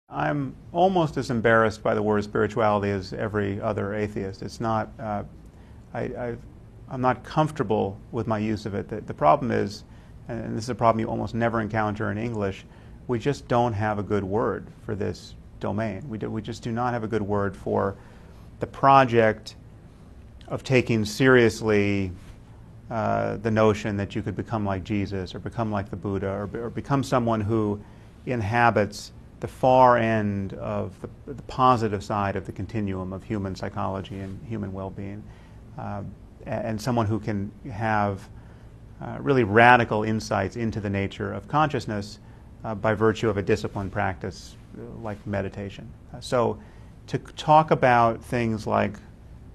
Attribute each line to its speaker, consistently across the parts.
Speaker 1: I'm almost as embarrassed by the word spirituality as every other atheist. It's not, I'm not comfortable with my use of it. The problem is, and this is a problem you almost never encounter in English, we just don't have a good word for this domain. We just do not have a good word for the project of taking seriously the notion that you could become like Jesus or become like the Buddha or become someone who inhabits the far end of the positive side of the continuum of human psychology and human well-being, and someone who can have really radical insights into the nature of consciousness by virtue of a disciplined practice like meditation. So to talk about things like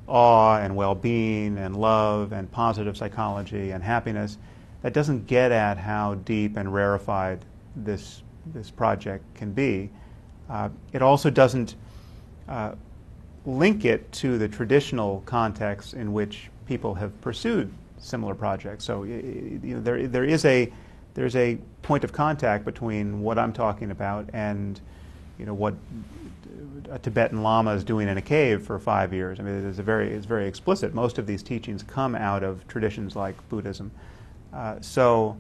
Speaker 1: awe and well-being and love and positive psychology and happiness, that doesn't get at how deep and rarefied this project can be. It also doesn't link it to the traditional context in which people have pursued similar projects. So there is a point of contact between what I'm talking about and what a Tibetan Lama is doing in a cave for 5 years. I mean, it's very explicit. Most of these teachings come out of traditions like Buddhism. So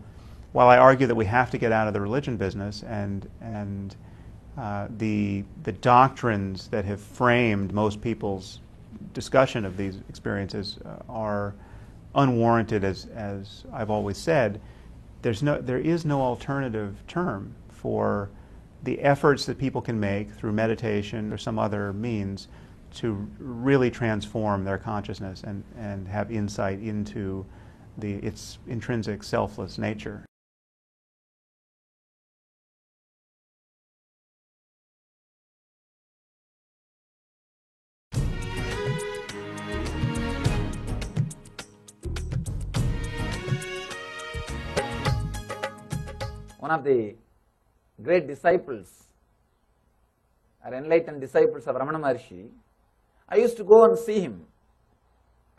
Speaker 1: while I argue that we have to get out of the religion business and the doctrines that have framed most people's discussion of these experiences are unwarranted, as I've always said, there is no alternative term for the efforts that people can make through meditation or some other means to really transform their consciousness and have insight into its intrinsic selfless nature.
Speaker 2: One of the great disciples, or enlightened disciples of Ramana Maharshi, I used to go and see him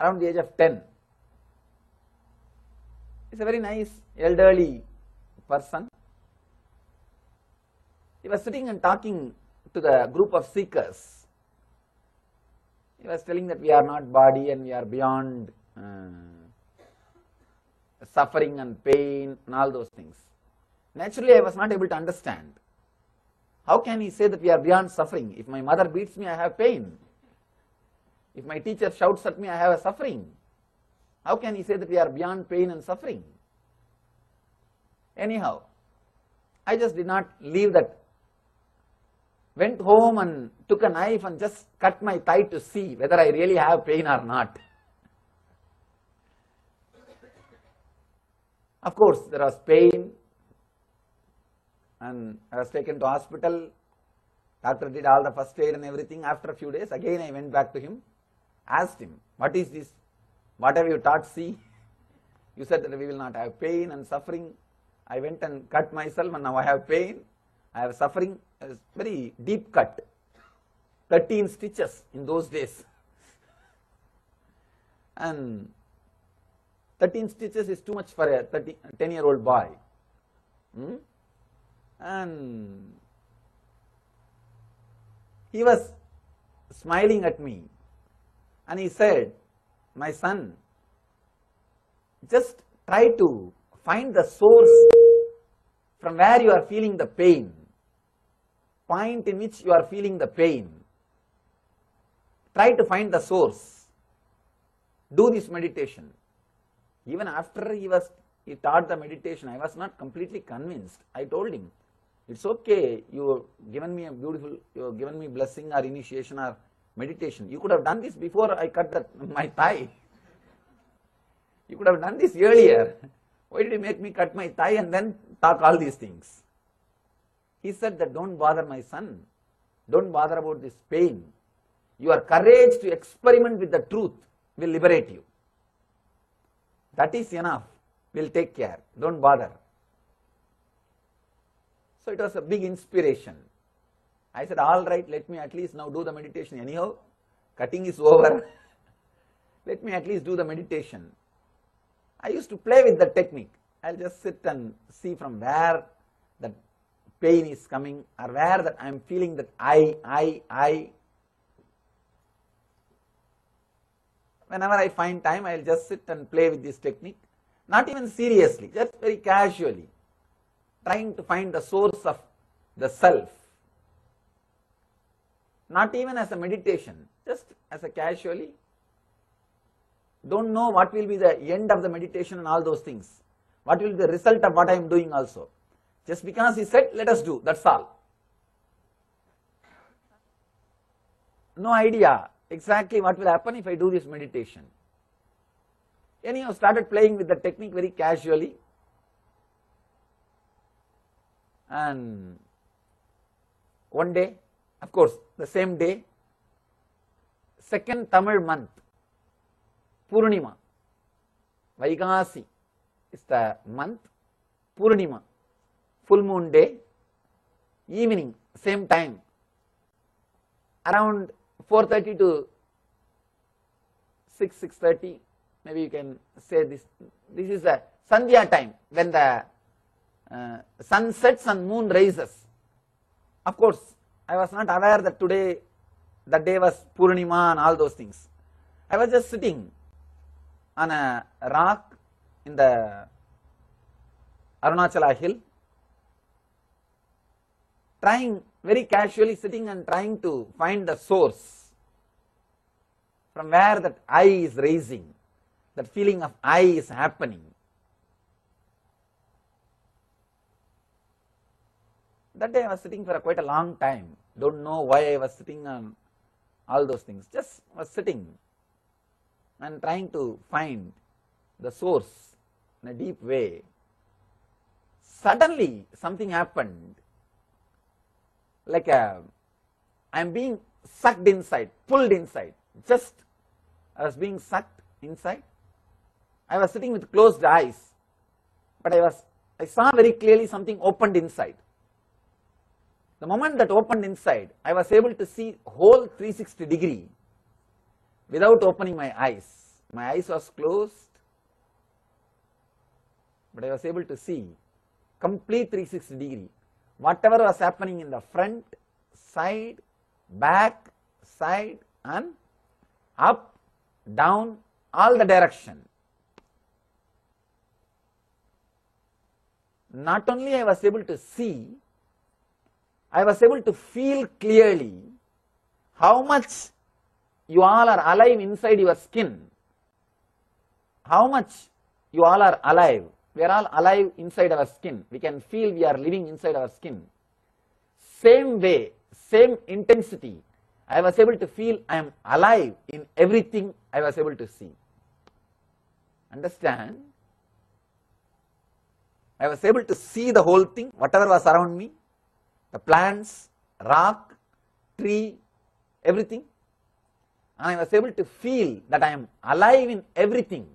Speaker 2: around the age of 10. He's a very nice elderly person. He was sitting and talking to the group of seekers. He was telling that we are not body and we are beyond suffering and pain and all those things. Naturally, I was not able to understand. How can he say that we are beyond suffering? If my mother beats me, I have pain. If my teacher shouts at me, I have a suffering. How can he say that we are beyond pain and suffering? Anyhow, I just did not leave that. Went home and took a knife and just cut my thigh to see whether I really have pain or not. Of course, there was pain. And I was taken to hospital. Doctor did all the first aid and everything. After a few days, again I went back to him, asked him, what is this? What have you taught? See, you said that we will not have pain and suffering. I went and cut myself and now I have pain. I have suffering. It was very deep cut. 13 stitches in those days. And 13 stitches is too much for a 10-year-old boy. And he was smiling at me and he said, my son, just try to find the source from where you are feeling the pain, point in which you are feeling the pain. Try to find the source. Do this meditation. Even after he taught the meditation, I was not completely convinced. I told him, it's okay, you have given me you have given me blessing or initiation or meditation. You could have done this before I cut my thigh. You could have done this earlier. Why did you make me cut my thigh and then talk all these things? He said that don't bother, my son. Don't bother about this pain. Your courage to experiment with the truth will liberate you. That is enough. We'll take care. Don't bother. So it was a big inspiration. I said, all right, let me at least now do the meditation. Anyhow, cutting is over. Let me at least do the meditation. I used to play with the technique. I'll just sit and see from where the pain is coming, or where that I am feeling that I. Whenever I find time, I will just sit and play with this technique, not even seriously, just very casually, trying to find the source of the self. Not even as a meditation, just as a casually. Don't know what will be the end of the meditation and all those things. What will be the result of what I am doing also. Just because he said, let us do, that's all. No idea exactly what will happen if I do this meditation. Anyhow, started playing with the technique very casually. And one day, of course, the same day, second Tamil month, Purnima, Vaikasi is the month, Purnima, full moon day, evening, same time, around 4:30 to 6:30, maybe you can say this is the Sandhya time, when the sun sets and moon rises. Of course, I was not aware that today, the day was Purnima and all those things. I was just sitting on a rock in the Arunachala hill, trying very casually, sitting and trying to find the source from where that I is rising, that feeling of I is happening. That day I was sitting for quite a long time. Don't know why I was sitting on all those things. Just was sitting and trying to find the source in a deep way. Suddenly something happened, like I am being sucked inside, pulled inside. Just I was being sucked inside. I was sitting with closed eyes, but I saw very clearly something opened inside. The moment that opened inside, I was able to see whole 360 degree without opening my eyes. My eyes was closed, but I was able to see complete 360 degree. Whatever was happening in the front, side, back, side, and up, down, all the direction. Not only I was able to see, I was able to feel clearly how much you all are alive inside your skin. How much you all are alive. We are all alive inside our skin. We can feel we are living inside our skin. Same way, same intensity, I was able to feel I am alive in everything I was able to see. Understand? I was able to see the whole thing, whatever was around me, the plants, rock, tree, everything. And I was able to feel that I am alive in everything.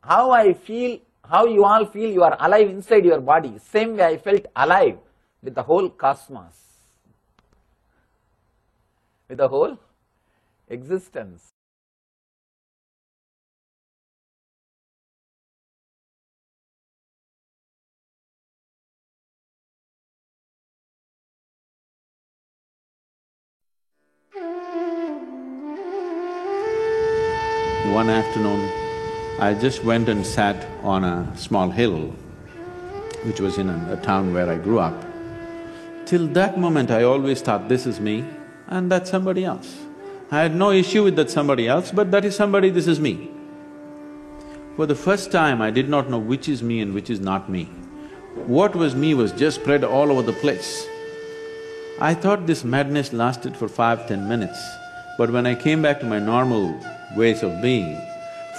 Speaker 2: How I feel, how you all feel you are alive inside your body, same way I felt alive with the whole cosmos, with the whole existence.
Speaker 3: One afternoon, I just went and sat on a small hill, which was in a town where I grew up. Till that moment, I always thought, this is me and that's somebody else. I had no issue with that somebody else, but that is somebody, this is me. For the first time, I did not know which is me and which is not me. What was me was just spread all over the place. I thought this madness lasted for 5–10 minutes, but when I came back to my normal ways of being,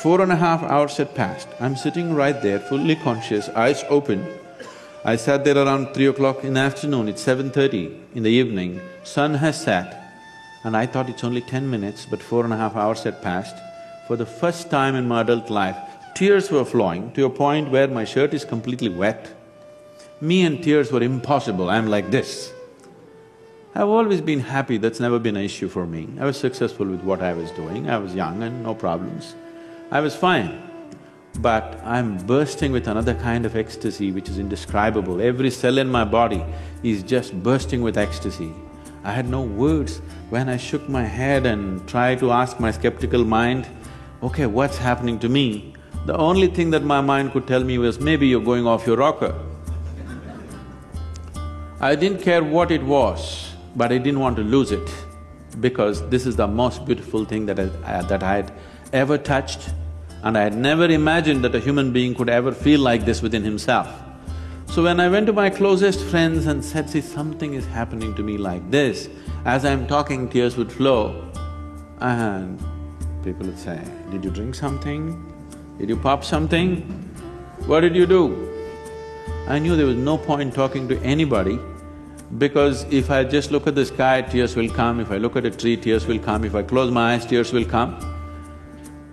Speaker 3: 4.5 hours had passed. I'm sitting right there, fully conscious, eyes open. I sat there around 3 o'clock in the afternoon, it's 7:30 in the evening, sun has set, and I thought it's only 10 minutes, but 4.5 hours had passed. For the first time in my adult life, tears were flowing to a point where my shirt is completely wet. Me and tears were impossible, I'm like this. I've always been happy, that's never been an issue for me. I was successful with what I was doing, I was young and no problems. I was fine. but I'm bursting with another kind of ecstasy which is indescribable. Every cell in my body is just bursting with ecstasy. I had no words. When I shook my head and tried to ask my skeptical mind, okay, what's happening to me? The only thing that my mind could tell me was, maybe you're going off your rocker. I didn't care what it was, but I didn't want to lose it, because this is the most beautiful thing that I had ever touched, and I had never imagined that a human being could ever feel like this within himself. So when I went to my closest friends and said, see, something is happening to me like this, as I'm talking, tears would flow, and people would say, did you drink something? Did you pop something? What did you do? I knew there was no point talking to anybody, because if I just look at the sky, tears will come, if I look at a tree, tears will come, if I close my eyes, tears will come.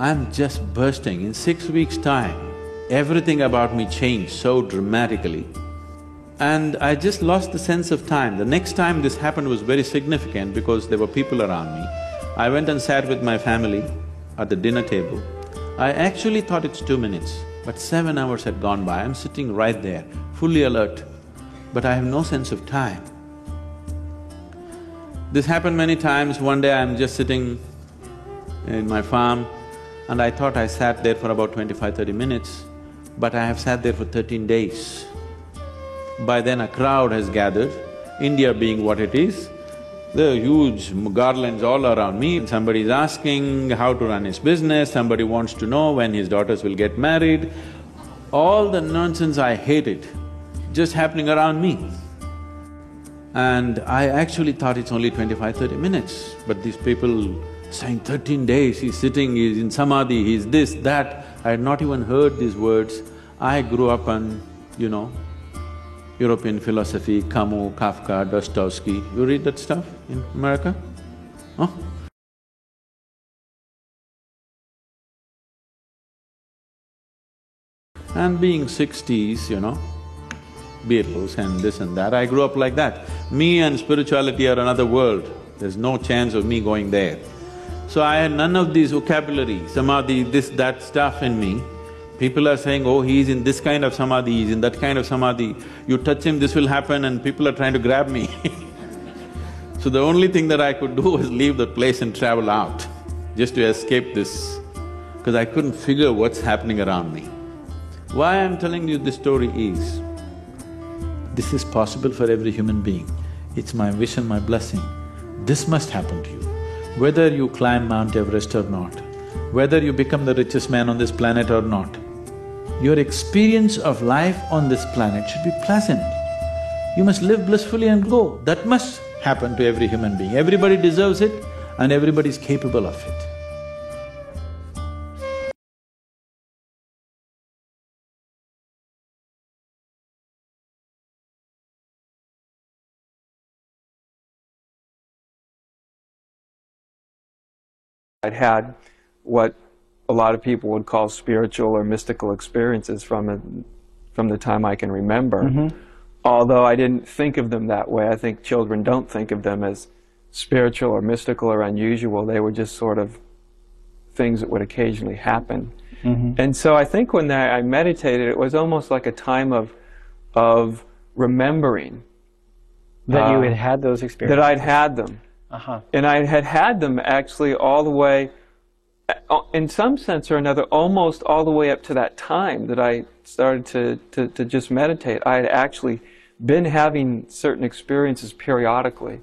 Speaker 3: I'm just bursting. In 6 weeks' time, everything about me changed so dramatically. And I just lost the sense of time. The next time this happened was very significant because there were people around me. I went and sat with my family at the dinner table. I actually thought it's 2 minutes, but 7 hours had gone by. I'm sitting right there, fully alert, but I have no sense of time. This happened many times. One day I'm just sitting in my farm, and I thought I sat there for about 25–30 minutes, but I have sat there for 13 days. By then a crowd has gathered, India being what it is, there are huge garlands all around me. Somebody is asking how to run his business, somebody wants to know when his daughters will get married. All the nonsense I hated just happening around me. And I actually thought it's only 25–30 minutes, but these people saying 13 days, he's sitting, he's in samadhi, he's this, that. I had not even heard these words. I grew up on, European philosophy, Camus, Kafka, Dostoevsky. You read that stuff in America? Huh? And being 60s, Beatles and this and that, I grew up like that. Me and spirituality are another world, there's no chance of me going there. So I had none of these vocabulary, samadhi, this, that stuff in me. People are saying, oh, he's in this kind of samadhi, he's in that kind of samadhi, you touch him, this will happen, and people are trying to grab me. So the only thing that I could do was leave the place and travel out, just to escape this, because I couldn't figure what's happening around me. Why I'm telling you this story is, this is possible for every human being. It's my wish and my blessing. This must happen to you. Whether you climb Mount Everest or not, whether you become the richest man on this planet or not, your experience of life on this planet should be pleasant. You must live blissfully and go. That must happen to every human being. Everybody deserves it and everybody is capable of it.
Speaker 4: I'd had what a lot of people would call spiritual or mystical experiences from the time I can remember. Although I didn't think of them that way. I think children don't think of them as spiritual or mystical or unusual. They were just sort of things that would occasionally happen. And so I think when I meditated, it was almost like a time of remembering.
Speaker 5: That you had had those experiences?
Speaker 4: That I'd had them. And I had had them actually all the way, in some sense or another, almost all the way up to that time that I started to just meditate. I had actually been having certain experiences periodically.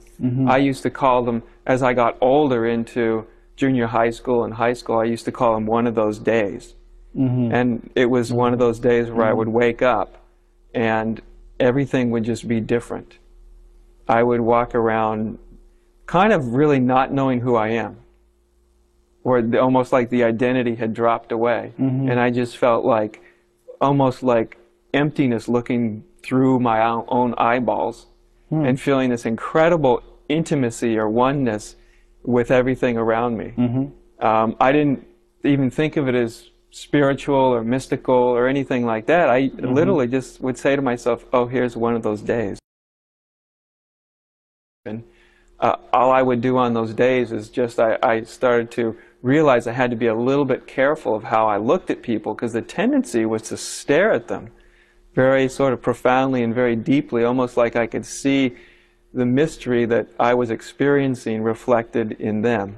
Speaker 4: I used to call them, as I got older into junior high school and high school, I used to call them one of those days. And it was one of those days where I would wake up and everything would just be different. I would walk around kind of really not knowing who I am, or almost like the identity had dropped away. And I just felt like, almost like emptiness looking through my own eyeballs and feeling this incredible intimacy or oneness with everything around me. I didn't even think of it as spiritual or mystical or anything like that. I literally just would say to myself, oh, here's one of those days. And all I would do on those days is just, I started to realized I had to be a little bit careful of how I looked at people, because the tendency was to stare at them very sort of profoundly and very deeply, almost like I could see the mystery that I was experiencing reflected in them.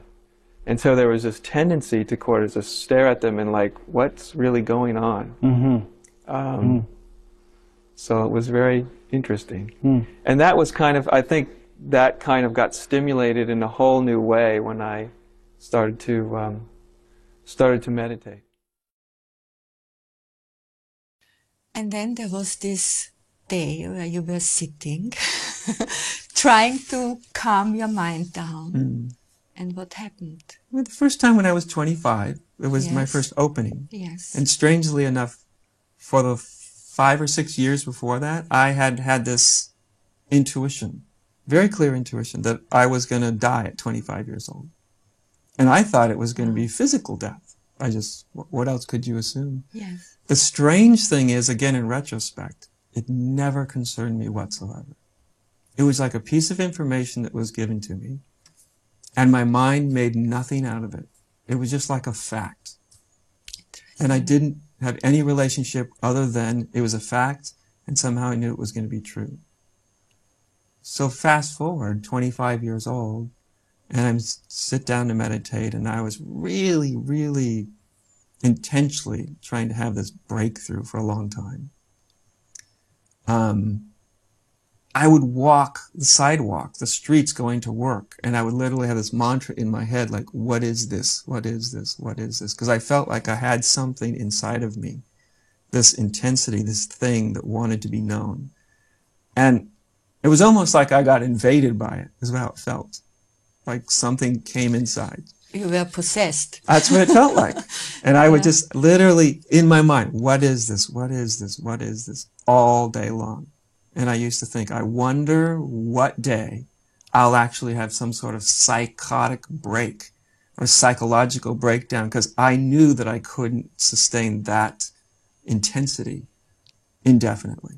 Speaker 4: And so there was this tendency to just stare at them and like, what's really going on? So it was very interesting. And that was kind of, I think that kind of got stimulated in a whole new way when I started to meditate.
Speaker 6: And then there was this day where you were sitting, trying to calm your mind down. And what happened?
Speaker 7: Well, the first time when I was 25, it was my first opening.
Speaker 6: Yes.
Speaker 7: And strangely enough, for the 5 or 6 years before that, I had had this intuition, very clear intuition, that I was going to die at 25 years old. And I thought it was going to be physical death. What else could you assume?
Speaker 6: Yes.
Speaker 7: The strange thing is, again, in retrospect, it never concerned me whatsoever. It was like a piece of information that was given to me, and my mind made nothing out of it. It was just like a fact. And I didn't have any relationship other than it was a fact, and somehow I knew it was going to be true. So fast forward, 25 years old, and I sit down to meditate, and I was really, really intentionally trying to have this breakthrough for a long time. I would walk the sidewalk, the streets going to work, and I would literally have this mantra in my head, like, what is this? What is this? What is this? Because I felt like I had something inside of me, this intensity, this thing that wanted to be known. And it was almost like I got invaded by it, is how it felt. Like something came inside.
Speaker 6: You were possessed.
Speaker 7: That's what it felt like. And I would just literally, in my mind, what is this? What is this? What is this? All day long. And I used to think, I wonder what day I'll actually have some sort of psychotic break or psychological breakdown, because I knew that I couldn't sustain that intensity indefinitely.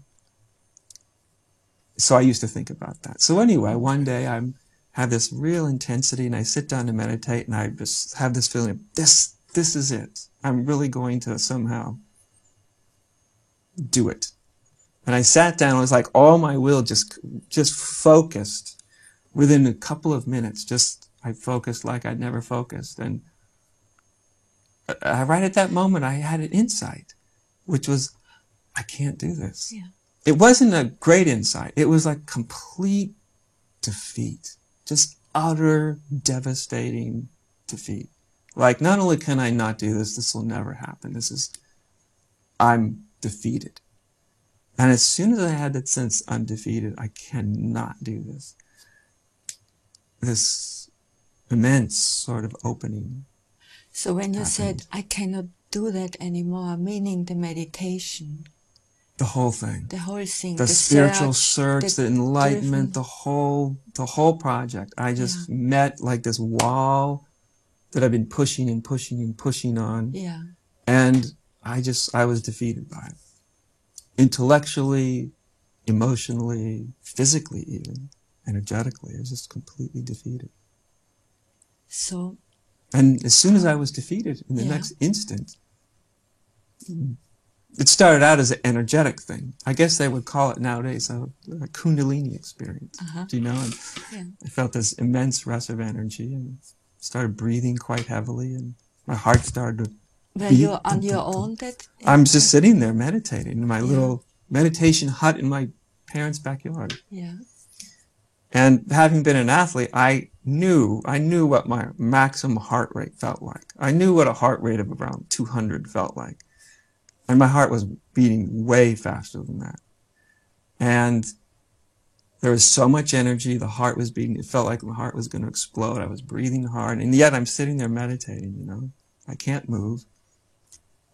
Speaker 7: So I used to think about that. So anyway, one day I have this real intensity, and I sit down to meditate, and I just have this feeling of, this is it. I'm really going to somehow do it. And I sat down, it was like all my will just focused. Within a couple of minutes, I focused like I'd never focused. And right at that moment, I had an insight, which was, I can't do this.
Speaker 6: Yeah.
Speaker 7: It wasn't a great insight. It was like complete defeat. Just utter, devastating defeat. Like, not only can I not do this, this will never happen. I'm defeated. And as soon as I had that sense, I'm defeated, I cannot do this. This immense sort of opening.
Speaker 6: So when you
Speaker 7: happened.
Speaker 6: said, I cannot do that anymore, meaning the meditation.
Speaker 7: The whole thing.
Speaker 6: The whole thing.
Speaker 7: The spiritual search, the enlightenment, the whole project. I just met like this wall that I've been pushing and pushing and pushing on.
Speaker 6: Yeah.
Speaker 7: And I was defeated by it. Intellectually, emotionally, physically even, energetically, I was just completely defeated.
Speaker 6: So.
Speaker 7: And as soon as I was defeated, in the next instant, it started out as an energetic thing. I guess they would call it nowadays a Kundalini experience. Do you know? And I felt this immense rush of energy and started breathing quite heavily, and my heart started to
Speaker 6: Were you on your own?
Speaker 7: I'm just sitting there meditating in my little meditation hut in my parents' backyard.
Speaker 6: Yeah.
Speaker 7: And having been an athlete, I knew what my maximum heart rate felt like. I knew what a heart rate of around 200 felt like. And my heart was beating way faster than that. And there was so much energy, the heart was beating, it felt like my heart was going to explode. I was breathing hard, and yet I'm sitting there meditating, you know. I can't move.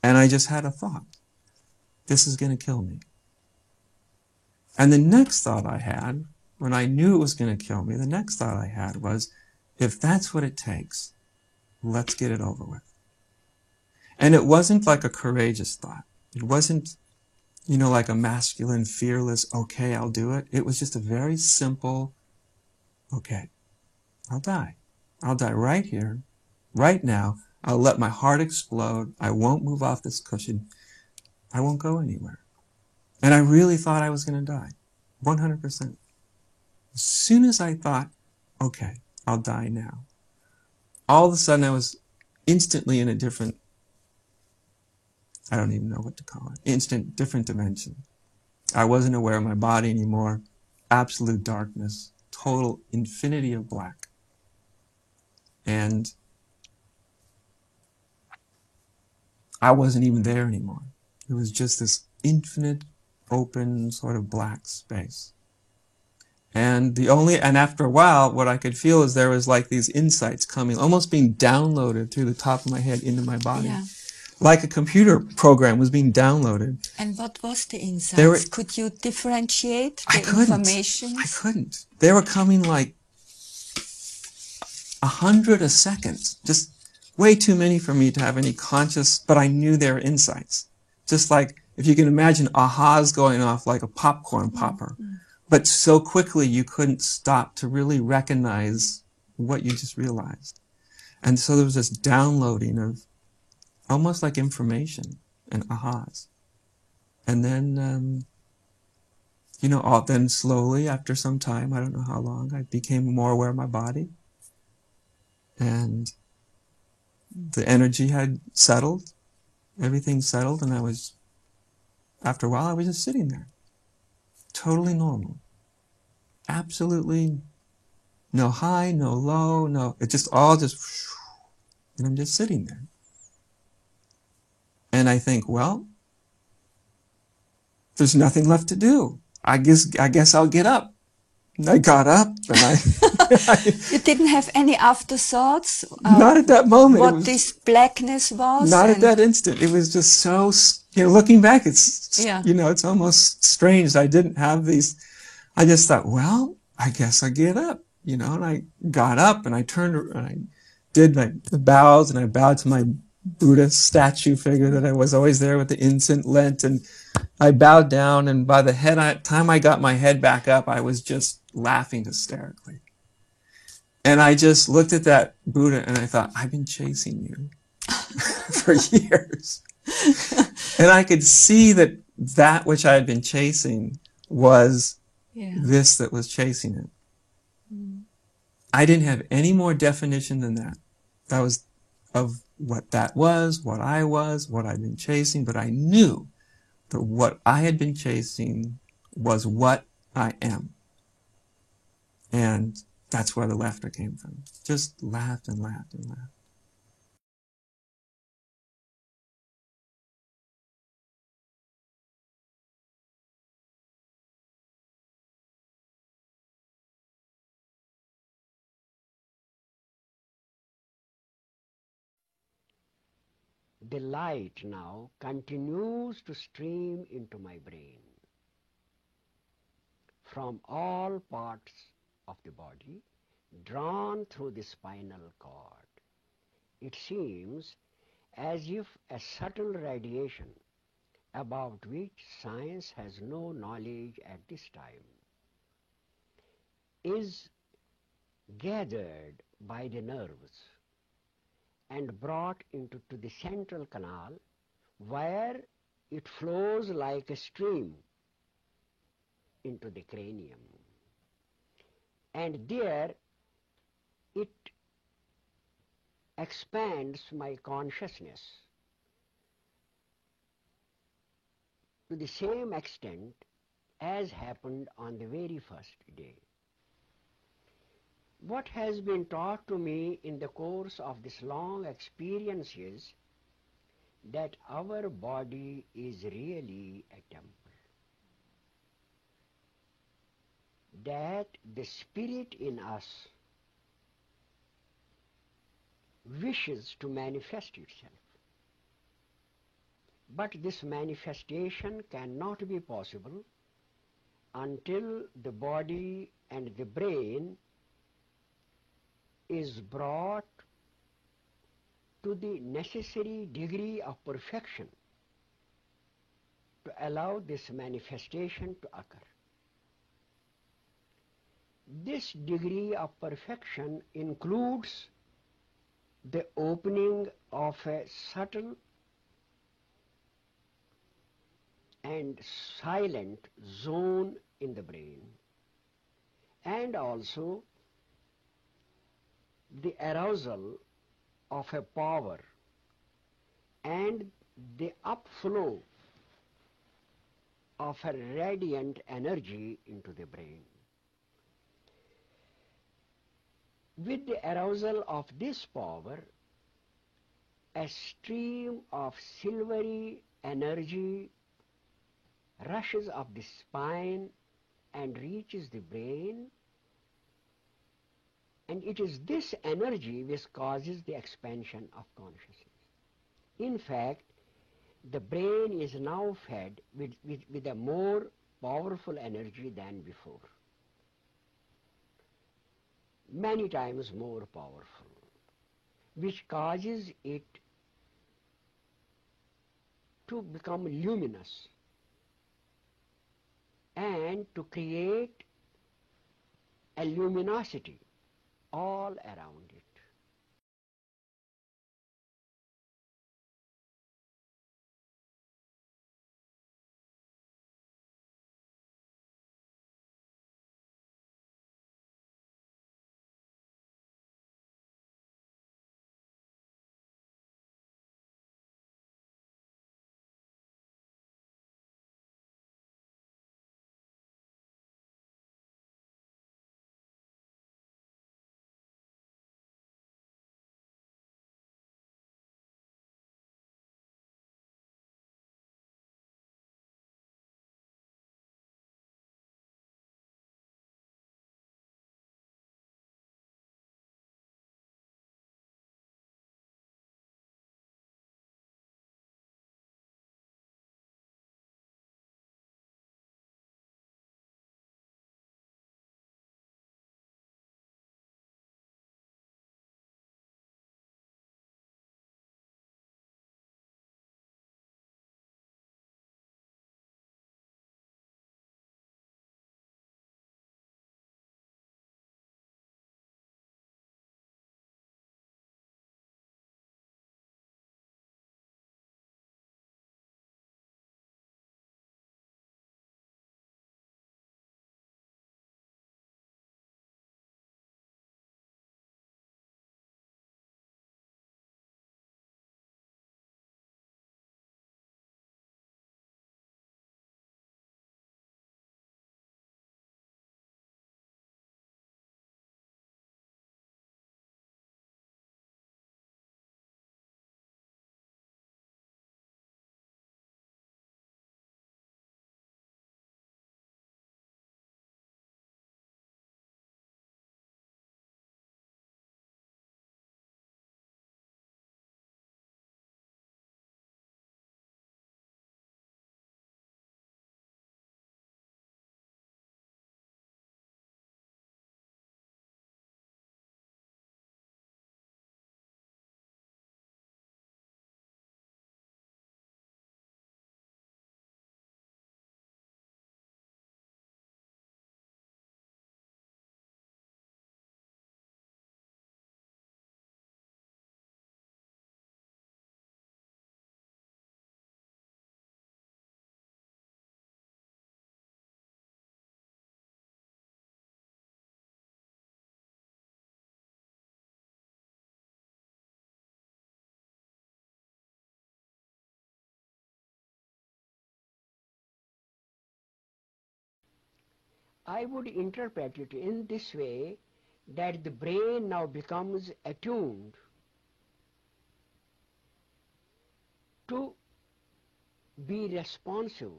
Speaker 7: And I just had a thought. This is going to kill me. And the next thought I had, when I knew it was going to kill me, the next thought I had was, if that's what it takes, let's get it over with. And it wasn't like a courageous thought. It wasn't, you know, like a masculine, fearless, okay, I'll do it. It was just a very simple, okay, I'll die. I'll die right here, right now, I'll let my heart explode. I won't move off this cushion. I won't go anywhere. And I really thought I was going to die, 100%. As soon as I thought, okay, I'll die now, all of a sudden I was instantly in a different, I don't even know what to call it, different dimension. I wasn't aware of my body anymore. Absolute darkness, total infinity of black. And I wasn't even there anymore. It was just this infinite, open, sort of black space. And after a while, what I could feel is there was like these insights coming, almost being downloaded through the top of my head into my body. Yeah. Like a computer program was being downloaded.
Speaker 6: And what was the insights? Could you differentiate the information?
Speaker 7: I couldn't. They were coming like 100 a second. Just way too many for me to have any conscious, but I knew they were insights. Just like, if you can imagine ahas going off like a popcorn popper. Mm-hmm. But so quickly you couldn't stop to really recognize what you just realized. And so there was this downloading of almost like information and ahas. And then, then slowly, after some time, I don't know how long, I became more aware of my body. And the energy had settled. Everything settled, and after a while, I was just sitting there. Totally normal. Absolutely no high, no low, no, it just all just, and I'm just sitting there. And I think, well, there's nothing left to do. I guess I'll get up. And I got up, and
Speaker 6: You didn't have any afterthoughts?
Speaker 7: Not at that moment.
Speaker 6: What this blackness was?
Speaker 7: Not at that instant. It was just so, looking back, it's almost strange. I didn't have these, I just thought, well, I guess I'll get up, and I got up, and I turned, and I did the bows, and I bowed to my Buddha statue figure that I was always there with the incense lit, and I bowed down, and by the time I got my head back up, I was just laughing hysterically. And I just looked at that Buddha, and I thought, I've been chasing you for years. And I could see that which I had been chasing was this that was chasing it. Mm. I didn't have any more definition than that. That was of what that was, what I was, what I'd been chasing, but I knew that what I had been chasing was what I am. And that's where the laughter came from. Just laughed and laughed and laughed.
Speaker 8: The light now continues to stream into my brain from all parts of the body, drawn through the spinal cord. It seems as if a subtle radiation about which science has no knowledge at this time is gathered by the nerves and brought into the central canal, where it flows like a stream into the cranium. And there it expands my consciousness to the same extent as happened on the very first day. What has been taught to me in the course of this long experience is that our body is really a temple, that the spirit in us wishes to manifest itself. But this manifestation cannot be possible until the body and the brain is brought to the necessary degree of perfection to allow this manifestation to occur. This degree of perfection includes the opening of a subtle and silent zone in the brain, and also the arousal of a power and the upflow of a radiant energy into the brain. With the arousal of this power, a stream of silvery energy rushes up the spine and reaches the brain, and it is this energy which causes the expansion of consciousness. In fact, the brain is now fed with a more powerful energy than before, many times more powerful, which causes it to become luminous and to create a luminosity all around it. I would interpret it in this way, that the brain now becomes attuned to be responsive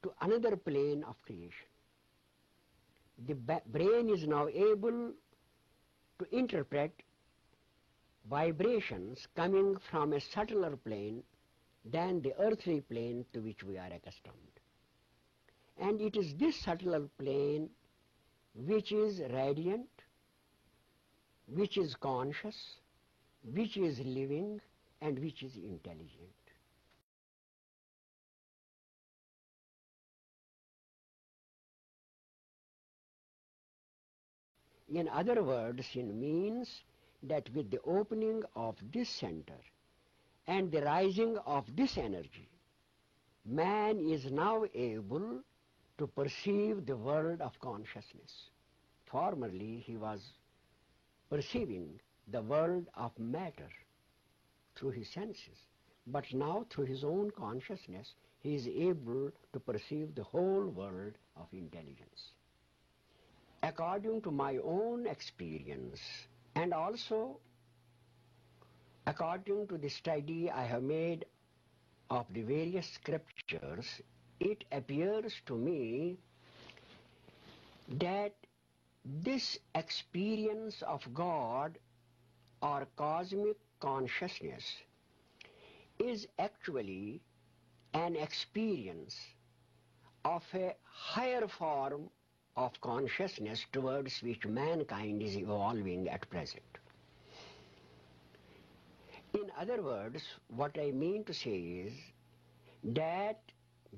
Speaker 8: to another plane of creation. The brain is now able to interpret vibrations coming from a subtler plane than the earthly plane to which we are accustomed. And it is this subtler plane which is radiant, which is conscious, which is living, and which is intelligent. In other words, it means that with the opening of this center and the rising of this energy, man is now able to perceive the world of consciousness. Formerly he was perceiving the world of matter through his senses, but now through his own consciousness he is able to perceive the whole world of intelligence. According to my own experience, and also according to the study I have made of the various scriptures, it appears to me that this experience of God or cosmic consciousness is actually an experience of a higher form of consciousness towards which mankind is evolving at present. In other words, what I mean to say is that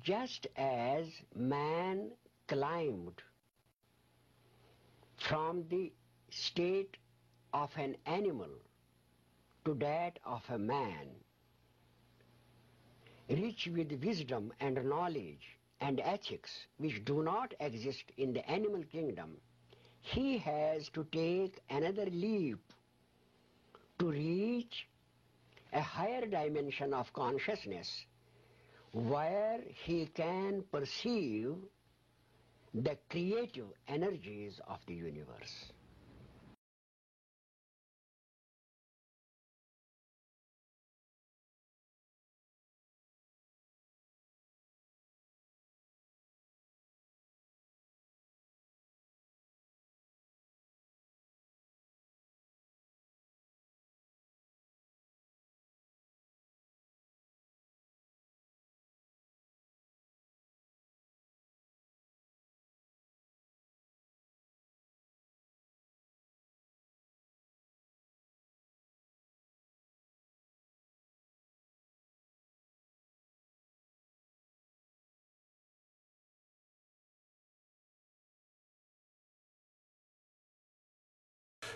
Speaker 8: just as man climbed from the state of an animal to that of a man, rich with wisdom and knowledge and ethics which do not exist in the animal kingdom, he has to take another leap to reach a higher dimension of consciousness where he can perceive the creative energies of the universe.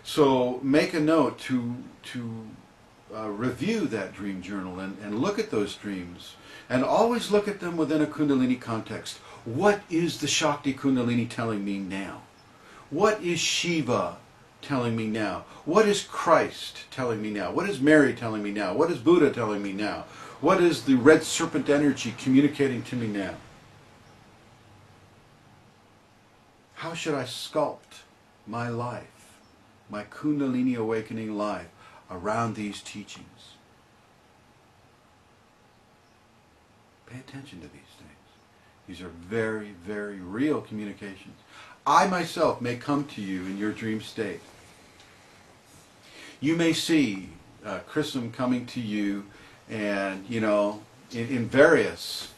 Speaker 9: So make a note to review that dream journal and look at those dreams, and always look at them within a Kundalini context. What is the Shakti Kundalini telling me now? What is Shiva telling me now? What is Christ telling me now? What is Mary telling me now? What is Buddha telling me now? What is the red serpent energy communicating to me now? How should I sculpt my life, my Kundalini awakening life, around these teachings? Pay attention to these things. These are very, very real communications. I myself may come to you in your dream state. You may see Chrism coming to you, and, you know, in various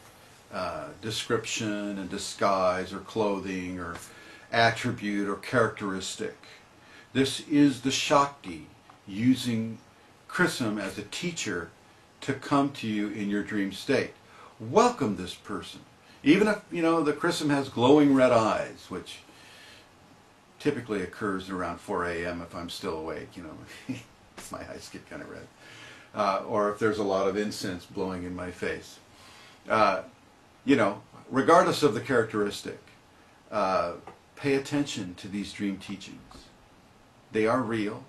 Speaker 9: description and disguise or clothing or attribute or characteristic. This is the Shakti using Chrism as a teacher to come to you in your dream state. Welcome this person. Even if, you know, the Chrism has glowing red eyes, which typically occurs around 4 a.m. if I'm still awake, you know, my eyes get kind of red. Or if there's a lot of incense blowing in my face. You know, regardless of the characteristic, pay attention to these dream teachings. They are real.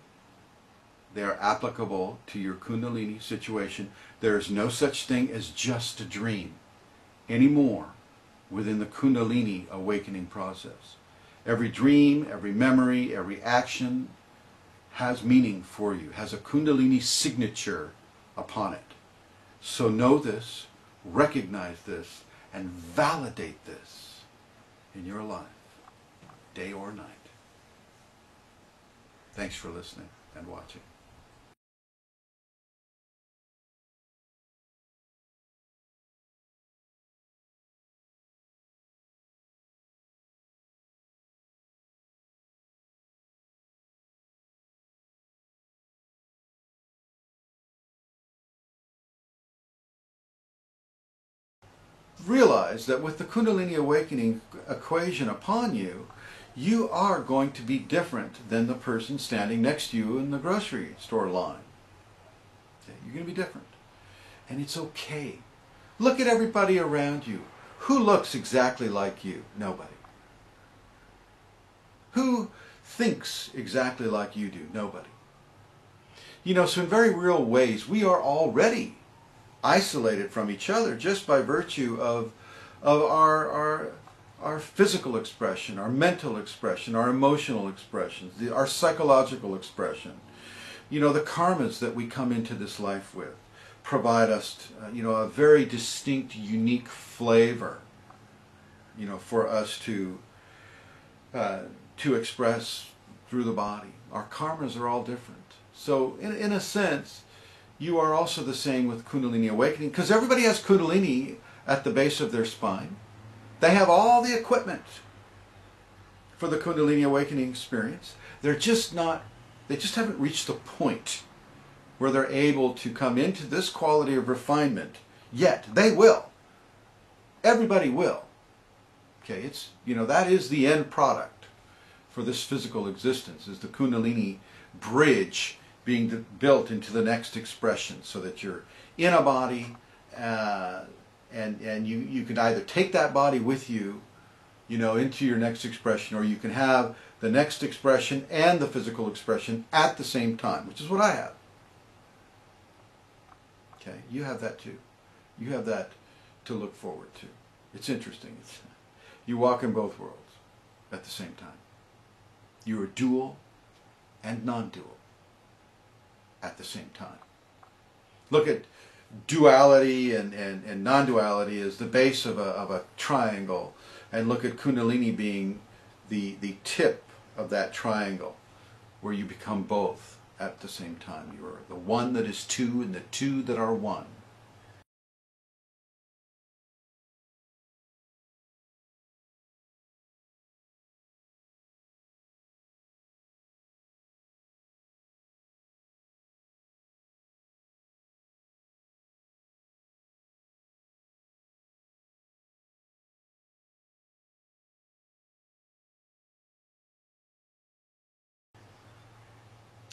Speaker 9: They are applicable to your Kundalini situation. There is no such thing as just a dream anymore within the Kundalini awakening process. Every dream, every memory, every action has meaning for you, has a Kundalini signature upon it. So know this, recognize this, and validate this in your life, day or night. Thanks for listening and watching. Realize that with the Kundalini awakening equation upon you, you are going to be different than the person standing next to you in the grocery store line. Okay? You're going to be different. And it's okay. Look at everybody around you. Who looks exactly like you? Nobody. Who thinks exactly like you do? Nobody. You know, so in very real ways, we are already isolated from each other just by virtue of our physical expression, our mental expression, our emotional expressions, our psychological expression. You know, the karmas that we come into this life with provide us, you know, a very distinct, unique flavor, you know, for us to express through the body. Our karmas are all different. So, in a sense, you are also the same with Kundalini awakening, because everybody has Kundalini at the base of their spine. They have all the equipment for the Kundalini awakening experience. They just haven't reached the point where they're able to come into this quality of refinement yet. They will. Everybody will. Okay, it's, you know, that is the end product for this physical existence, is the Kundalini bridge being built into the next expression, so that you're in a body and you can either take that body with you, you know, into your next expression, or you can have the next expression and the physical expression at the same time, which is what I have. Okay, you have that too. You have that to look forward to. It's interesting. You walk in both worlds at the same time. You are dual and non-dual at the same time. Look at duality and non-duality as the base of a triangle, and look at Kundalini being the tip of that triangle, where you become both at the same time. You are the one that is two and the two that are one.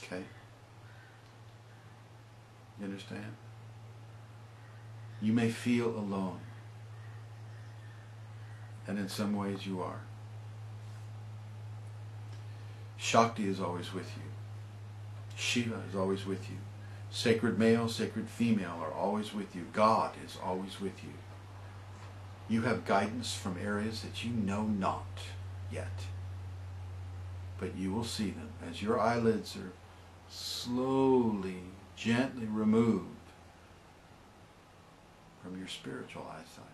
Speaker 9: Okay? You understand? You may feel alone. And in some ways you are. Shakti is always with you. Shiva is always with you. Sacred male, sacred female are always with you. God is always with you. You have guidance from areas that you know not yet. But you will see them as your eyelids are slowly, gently removed from your spiritual eyesight.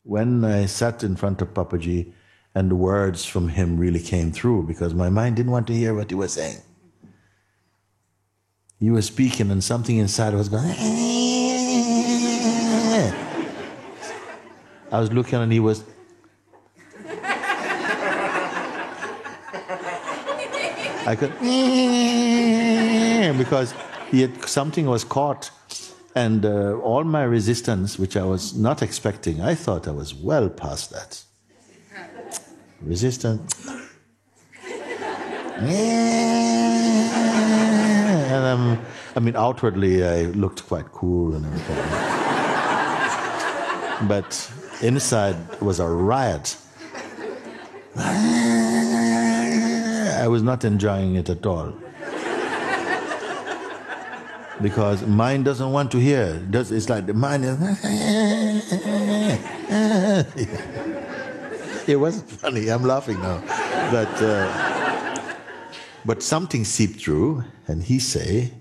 Speaker 10: When I sat in front of Papaji, and the words from him really came through, because my mind didn't want to hear what he was saying. He was speaking and something inside was going, I was looking and he was, I could, because something was caught. And all my resistance, which I was not expecting, I thought I was well past that. Resistance. And I mean, outwardly I looked quite cool and everything. But inside was a riot. I was not enjoying it at all. Because mind doesn't want to hear. It's like the mind is... It wasn't funny, I'm laughing now. But something seeped through, and he say,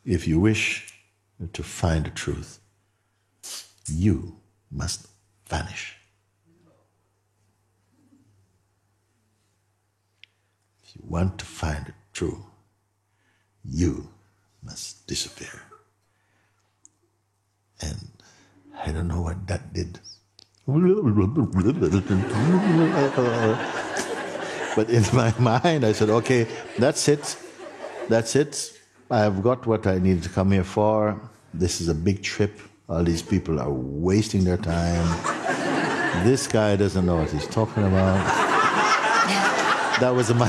Speaker 10: if you wish to find the truth, you must vanish. If you want to find the truth, you must disappear. And I don't know what that did. But in my mind, I said, okay, that's it. That's it. I've got what I needed to come here for. This is a big trip. All these people are wasting their time. This guy doesn't know what he's talking about. That was my...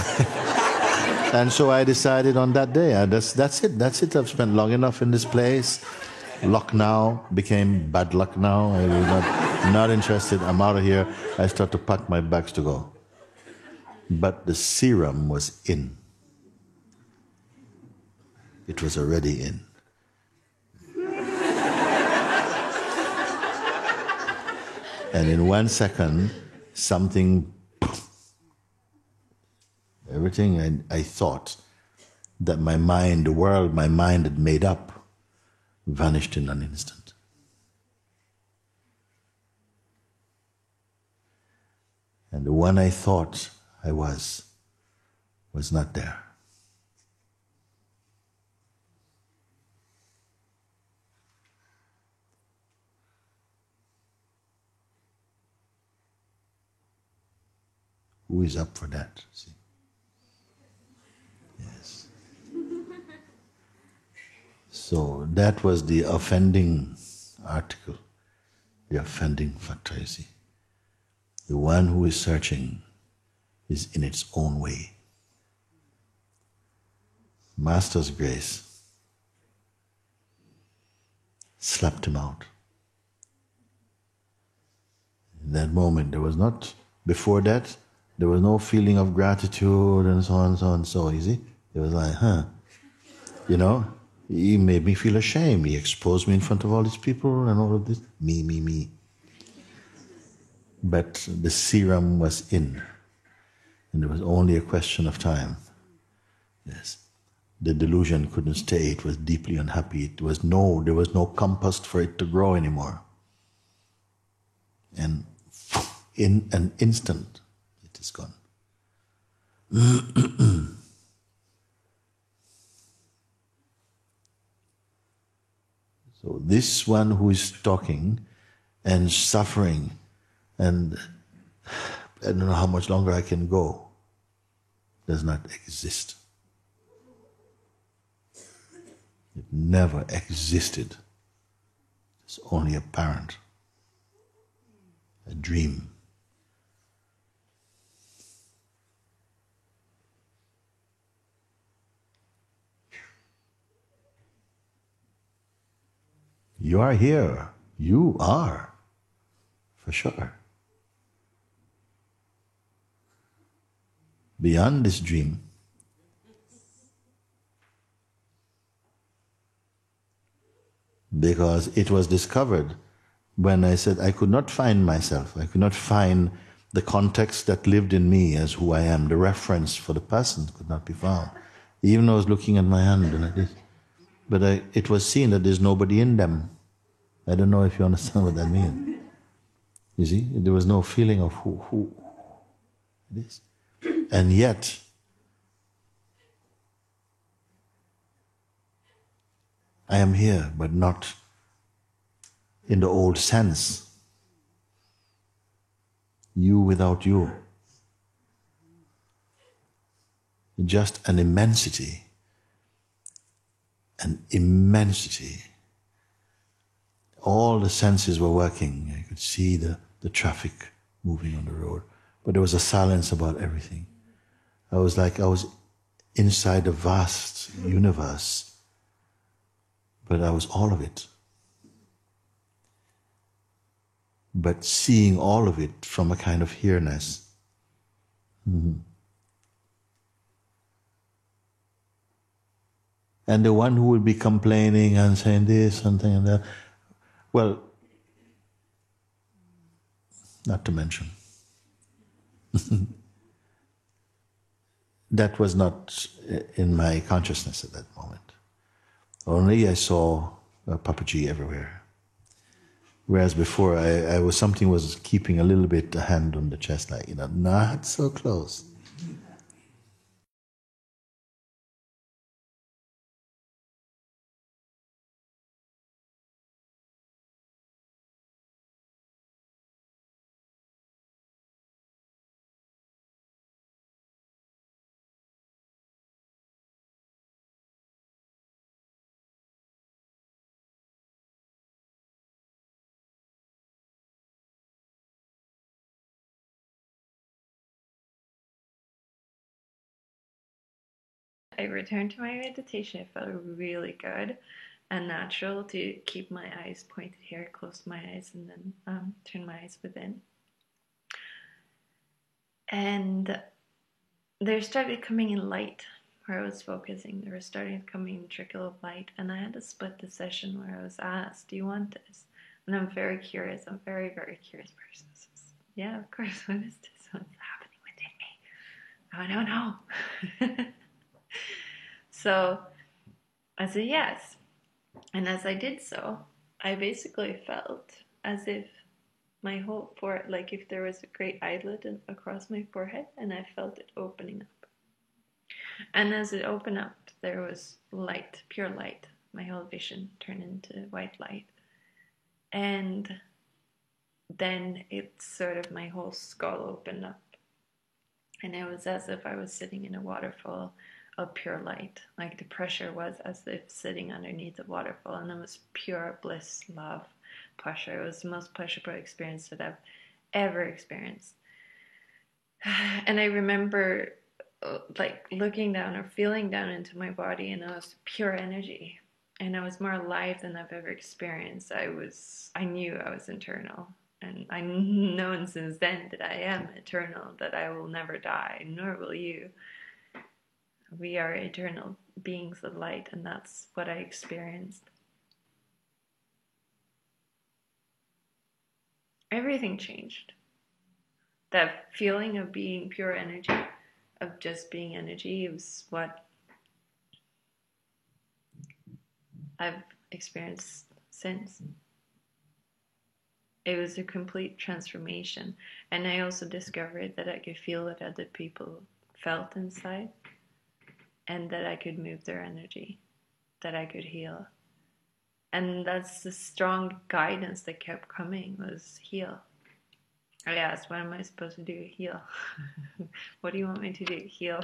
Speaker 10: And so I decided on that day, that's it. I've spent long enough in this place. Luck now became bad luck now. I was not interested. I'm out of here. I start to pack my bags to go. But the serum was in. It was already in. And in 1 second, something, everything I thought that my mind, the world my mind had made up, vanished in an instant. And the one I thought I was not there. Who is up for that? See? Yes. So that was the offending article, the offending factor, you see. The one who is searching is in its own way. Master's grace slapped him out. In that moment, there was not, before that, there was no feeling of gratitude and so on, so on, so easy. It was like, you know, he made me feel ashamed. He exposed me in front of all these people and all of this. Me. But the serum was in. And it was only a question of time. Yes. The delusion couldn't stay. It was deeply unhappy. There was no compost for it to grow anymore. And in an instant, it is gone. So this one who is talking and suffering, and I don't know how much longer I can go, does not exist. It never existed. It's only apparent. A dream. You are here. You are, for sure. Beyond this dream, because it was discovered when I said I could not find myself. I could not find the context that lived in me as who I am. The reference for the person could not be found. Even though I was looking at my hand like this. But it was seen that there's nobody in them. I don't know if you understand what that means. You see, there was no feeling of who it is. And yet, I am here, but not in the old sense. You without you. Just an immensity. An immensity. All the senses were working. I could see the traffic moving on the road. But there was a silence about everything. I was inside a vast universe. But I was all of it. But seeing all of it from a kind of here-ness. Mm-hmm. And the one who will be complaining and saying this, something and that, well, not to mention. That was not in my consciousness at that moment. Only I saw Papaji everywhere. Whereas before, something was keeping a little bit a hand on the chest, like, not so close.
Speaker 11: I returned to my meditation. It felt really good and natural to keep my eyes pointed here, close my eyes, and then turn my eyes within. And there started coming in light where I was focusing. There was starting to come in a trickle of light, and I had to split the session where I was asked, "Do you want this?" And I'm very curious. I'm a very, very curious person. So, yeah, of course. What is this? What's happening within me? I don't know. So I said yes. And as I did so, I basically felt as if my whole forehead, like if there was a great eyelid across my forehead, and I felt it opening up. And as it opened up, there was light, pure light. My whole vision turned into white light. And then it sort of, my whole skull opened up. And it was as if I was sitting in a waterfall of pure light. Like the pressure was as if sitting underneath a waterfall. And it was pure bliss, love, pleasure. It was the most pleasurable experience that I've ever experienced. And I remember like looking down or feeling down into my body, and it was pure energy. And I was more alive than I've ever experienced. I knew I was eternal. And I've known since then that I am eternal, that I will never die, nor will you. We are eternal beings of light, and that's what I experienced. Everything changed. That feeling of being pure energy, of just being energy, was what I've experienced since. It was a complete transformation. And I also discovered that I could feel what other people felt inside, and that I could move their energy, that I could heal. And that's the strong guidance that kept coming, was heal. I asked, what am I supposed to do? Heal. What do you want me to do? Heal.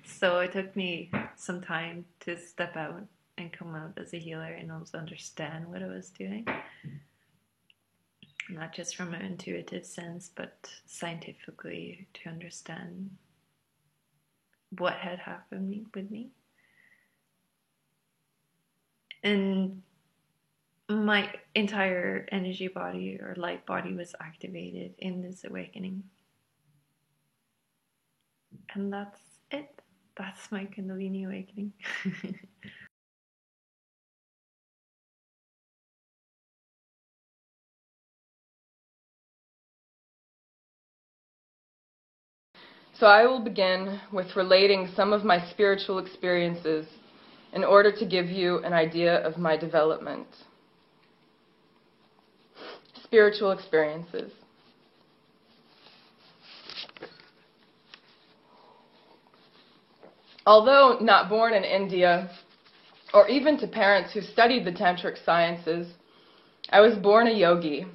Speaker 11: So it took me some time to step out and come out as a healer and also understand what I was doing. Not just from an intuitive sense, but scientifically, to understand what had happened with me. And my entire energy body or light body was activated in this awakening. And that's it. That's my Kundalini awakening.
Speaker 12: So I will begin with relating some of my spiritual experiences in order to give you an idea of my development. Spiritual experiences. Although not born in India, or even to parents who studied the tantric sciences, I was born a yogi,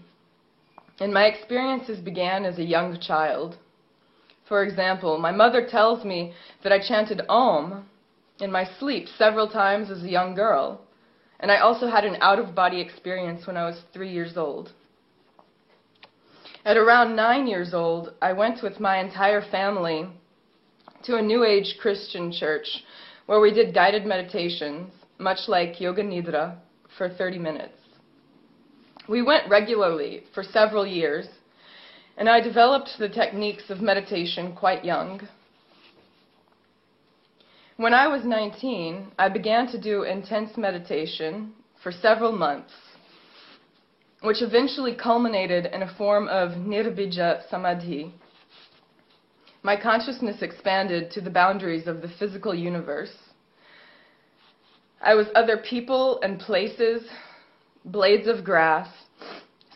Speaker 12: and my experiences began as a young child. For example, my mother tells me that I chanted Om in my sleep several times as a young girl, and I also had an out-of-body experience when I was 3 years old. At around 9 years old, I went with my entire family to a New Age Christian church where we did guided meditations, much like Yoga Nidra, for 30 minutes. We went regularly for several years, and I developed the techniques of meditation quite young. When I was 19, I began to do intense meditation for several months, which eventually culminated in a form of Nirbija Samadhi. My consciousness expanded to the boundaries of the physical universe. I was other people and places, blades of grass,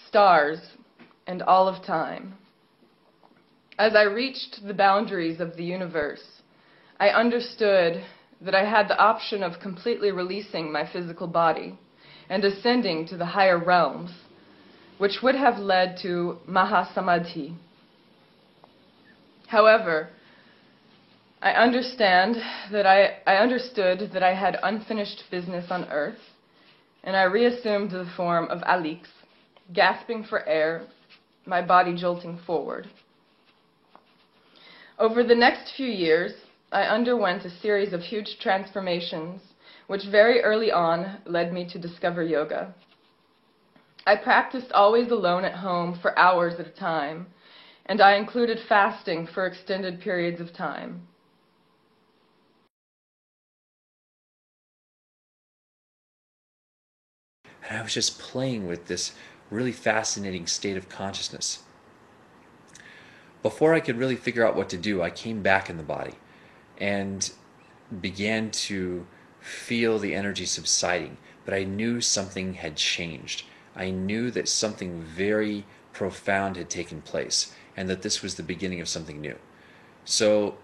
Speaker 12: stars, and all of time. As I reached the boundaries of the universe, I understood that I had the option of completely releasing my physical body and ascending to the higher realms, which would have led to Mahasamadhi. However, I understood that I had unfinished business on earth, and I reassumed the form of Alix, gasping for air, my body jolting forward. Over the next few years, I underwent a series of huge transformations, which very early on led me to discover yoga. I practiced always alone at home for hours at a time, and I included fasting for extended periods of time.
Speaker 13: And I was just playing with this really fascinating state of consciousness. Before I could really figure out what to do, I came back in the body and began to feel the energy subsiding, but I knew something had changed. I knew that something very profound had taken place, and that this was the beginning of something new. So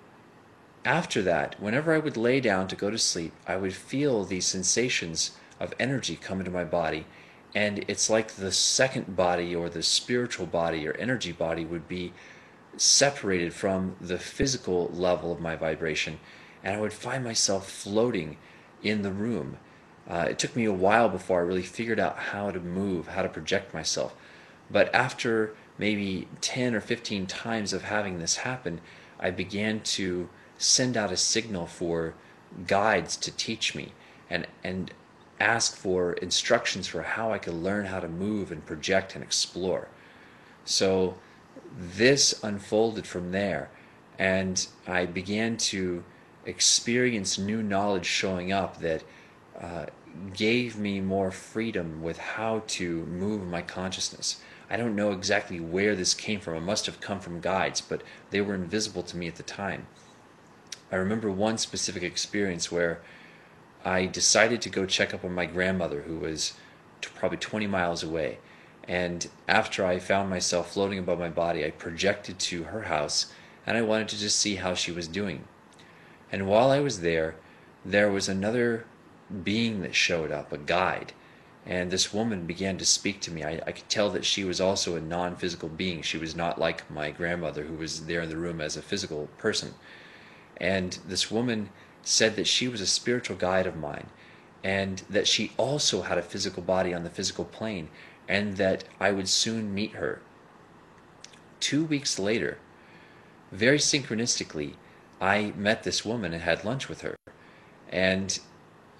Speaker 13: after that, whenever I would lay down to go to sleep, I would feel these sensations of energy come into my body, and it's like the second body, or the spiritual body or energy body, would be separated from the physical level of my vibration, and I would find myself floating in the room. It took me a while before I really figured out how to move, how to project myself. But after maybe 10 or 15 times of having this happen, I began to send out a signal for guides to teach me, and ask for instructions for how I could learn how to move and project and explore. So this unfolded from there, and I began to experience new knowledge showing up that gave me more freedom with how to move my consciousness. I don't know exactly where this came from. It must have come from guides, but they were invisible to me at the time. I remember one specific experience where I decided to go check up on my grandmother, who was probably 20 miles away. And after I found myself floating above my body, I projected to her house, and I wanted to just see how she was doing. And while I was there, there was another being that showed up, a guide. And this woman began to speak to me. I could tell that she was also a non-physical being. She was not like my grandmother, who was there in the room as a physical person. And this woman said that she was a spiritual guide of mine, and that she also had a physical body on the physical plane, and that I would soon meet her. 2 weeks later, very synchronistically, I met this woman and had lunch with her. And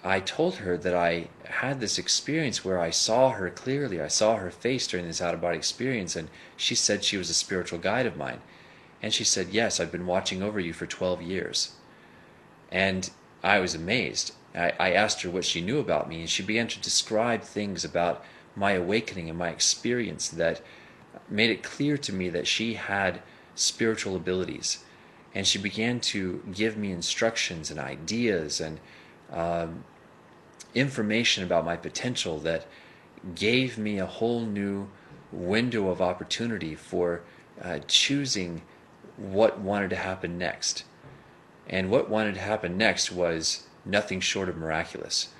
Speaker 13: I told her that I had this experience where I saw her clearly. I saw her face during this out-of-body experience, and she said she was a spiritual guide of mine. And she said, yes, I've been watching over you for 12 years. And I was amazed. I asked her what she knew about me, and she began to describe things about my awakening and my experience that made it clear to me that she had spiritual abilities. And she began to give me instructions and ideas and information about my potential that gave me a whole new window of opportunity for choosing what wanted to happen next. And what wanted to happen next was nothing short of miraculous.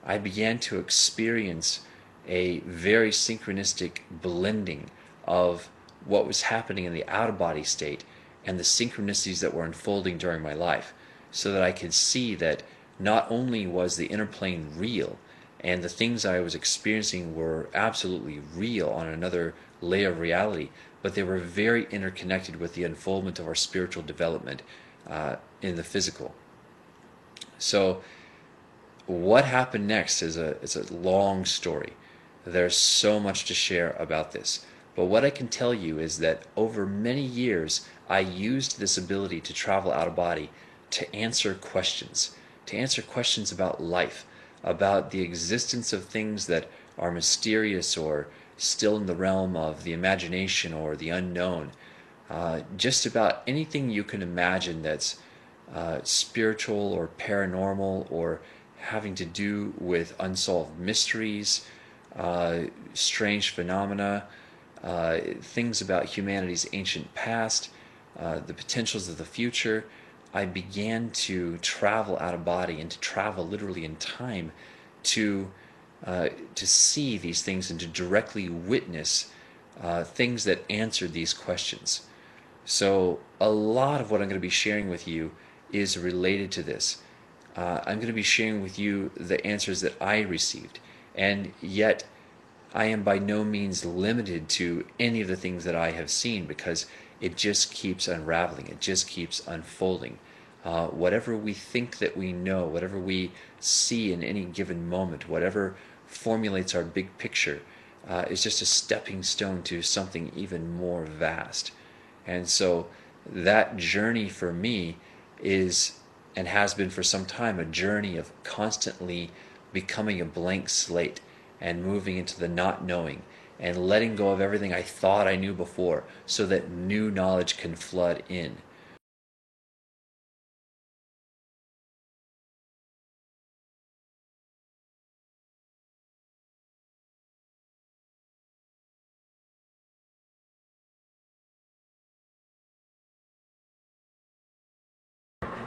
Speaker 13: I began to experience a very synchronistic blending of what was happening in the out-of-body state and the synchronicities that were unfolding during my life, so that I could see that not only was the inner plane real, and the things I was experiencing were absolutely real on another layer of reality, but they were very interconnected with the unfoldment of our spiritual development in the physical. So what happened next is a long story. There's so much to share about this. But what I can tell you is that over many years, I used this ability to travel out of body to answer questions about life, about the existence of things that are mysterious or still in the realm of the imagination or the unknown. Just about anything you can imagine that's spiritual or paranormal or having to do with unsolved mysteries, strange phenomena, things about humanity's ancient past, the potentials of the future. I began to travel out of body and to travel literally in time to see these things and to directly witness things that answered these questions. So a lot of what I'm going to be sharing with you is related to this. I'm going to be sharing with you the answers that I received, and yet I am by no means limited to any of the things that I have seen, because it just keeps unraveling, it just keeps unfolding. whatever we think that we know, whatever we see in any given moment, whatever formulates our big picture, is just a stepping stone to something even more vast. And so that journey for me is, and has been for some time, a journey of constantly becoming a blank slate and moving into the not knowing and letting go of everything I thought I knew before so that new knowledge can flood in.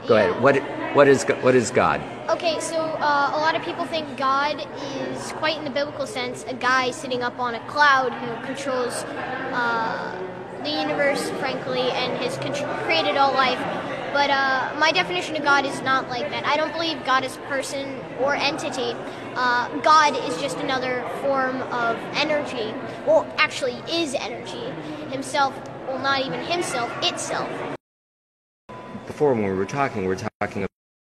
Speaker 14: Go ahead. What is God?
Speaker 15: Okay, so a lot of people think God is, quite in the biblical sense, a guy sitting up on a cloud who controls the universe, frankly, and has created all life. But my definition of God is not like that. I don't believe God is a person or entity. God is just another form of energy. Well, actually is energy. Himself, well, not even himself, itself.
Speaker 14: Before, when we were talking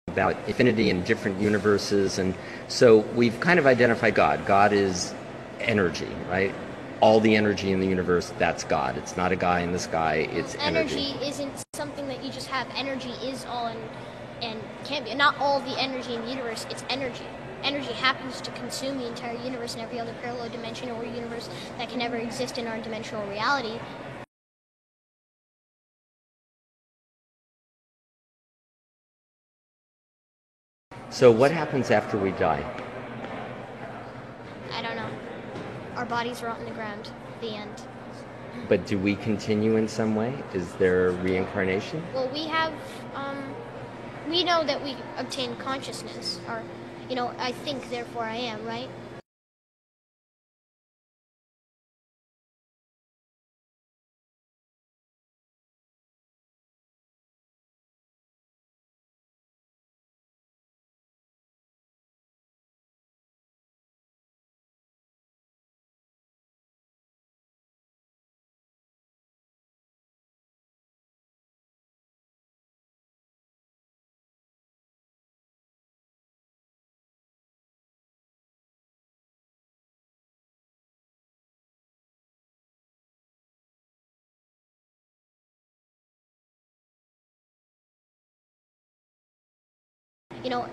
Speaker 14: about infinity and different universes, and so we've kind of identified God. God is energy, right? All the energy in the universe, that's God. It's not a guy in the sky, it's energy.
Speaker 15: Energy isn't something that you just have. Energy is all and can't be. Not all the energy in the universe, it's energy. Energy happens to consume the entire universe and every other parallel dimension or universe that can ever exist in our dimensional reality.
Speaker 14: So what happens after we die?
Speaker 15: I don't know. Our bodies rot in the ground. The end.
Speaker 14: But do we continue in some way? Is there reincarnation?
Speaker 15: Well, we have, we know that we obtain consciousness, or, I think, therefore I am, right?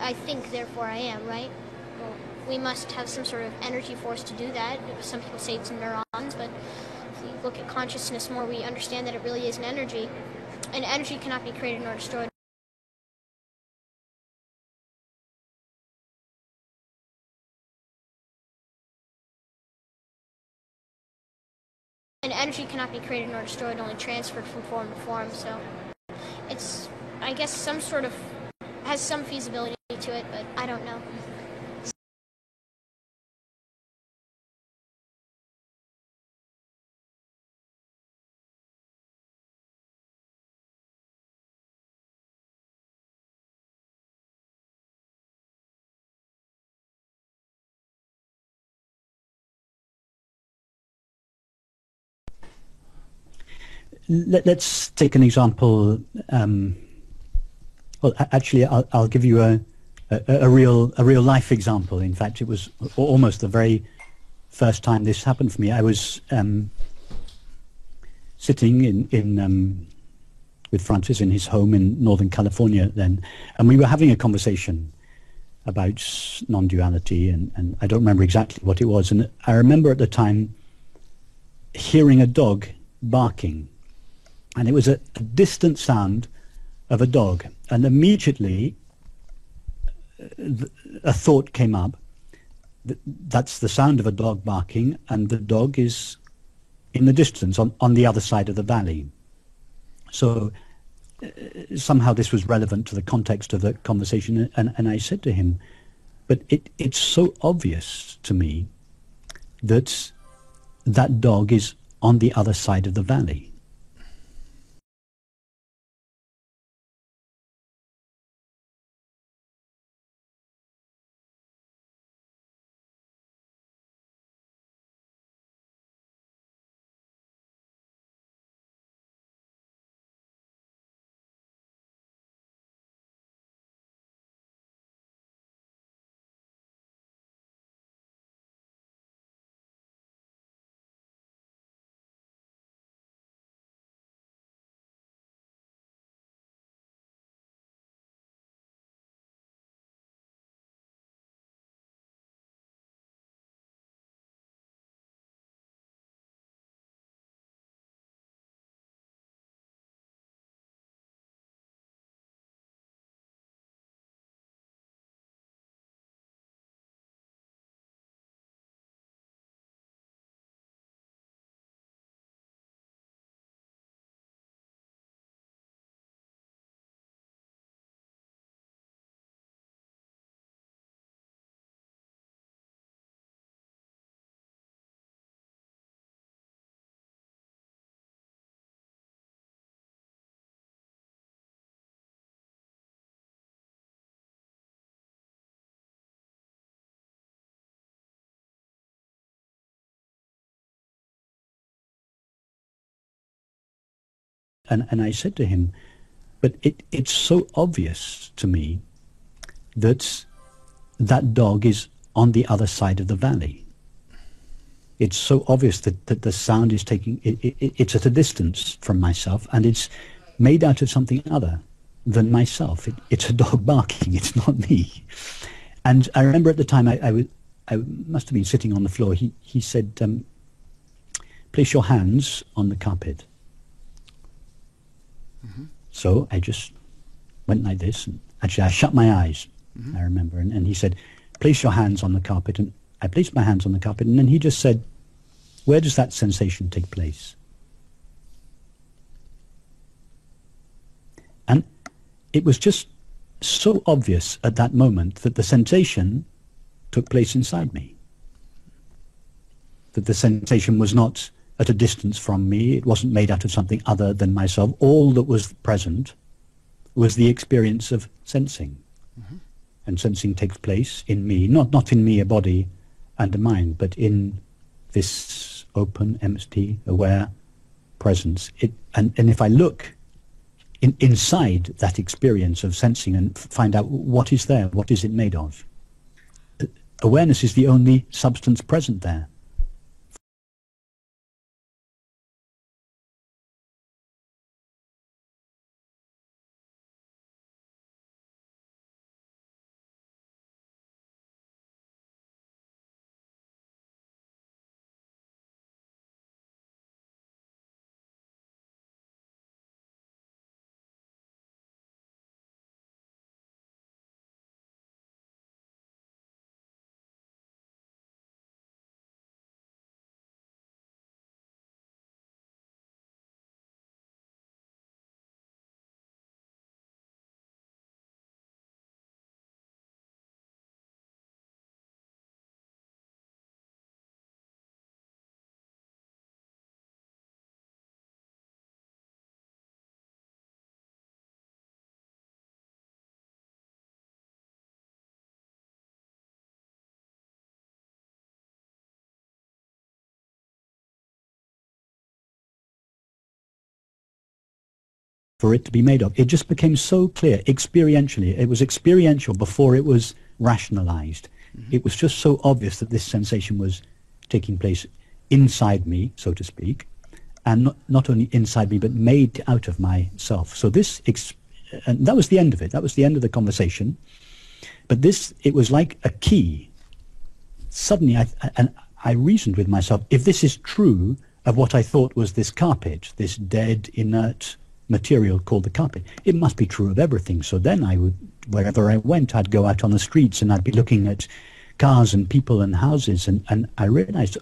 Speaker 15: I think, therefore I am, right? Well, we must have some sort of energy force to do that. Some people say it's neurons, but if we look at consciousness more, we understand that it really is an energy. And energy cannot be created nor destroyed. And energy cannot be created nor destroyed, only transferred from form to form, so it's, I guess, some sort of, has some feasibility to it, but I don't know.
Speaker 16: Let's take an example. Well, actually, I'll give you a real life example. In fact, it was almost the very first time this happened for me. I was sitting in with Francis in his home in Northern California then, and we were having a conversation about non-duality, and I don't remember exactly what it was. And I remember at the time hearing a dog barking, and it was a distant sound of a dog, and immediately a thought came up. That's the sound of a dog barking, and the dog is in the distance on the other side of the valley. So somehow this was relevant to the context of the conversation, and I said to him, but it's so obvious to me that that dog is on the other side of the valley. And I said to him, but it's so obvious to me that that dog is on the other side of the valley. It's so obvious that the sound is it's at a distance from myself, and it's made out of something other than myself. It's a dog barking, it's not me. And I remember at the time, I must have been sitting on the floor, he said, place your hands on the carpet. Mm-hmm. So I just went like this, and actually I shut my eyes, I remember, and he said, place your hands on the carpet, and I placed my hands on the carpet, and then he just said, where does that sensation take place? And it was just so obvious at that moment that the sensation took place inside me. That the sensation was not at a distance from me, it wasn't made out of something other than myself. All that was present was the experience of sensing. Mm-hmm. And sensing takes place in me, not in me, a body and a mind, but in this open, empty, aware presence. And if I look inside that experience of sensing and find out what is there, what is it made of, awareness is the only substance present there. For it to be made of. It just became so clear experientially. It was experiential before it was rationalized. Mm-hmm. It was just so obvious that this sensation was taking place inside me, so to speak, and not only inside me, but made out of myself. So this, and that was the end of it. That was the end of the conversation. But this, it was like a key. Suddenly, I reasoned with myself, if this is true of what I thought was this carpet, this dead, inert material called the carpet, it must be true of everything. So then I would, wherever I went, I'd go out on the streets and I'd be looking at cars and people and houses, and I realized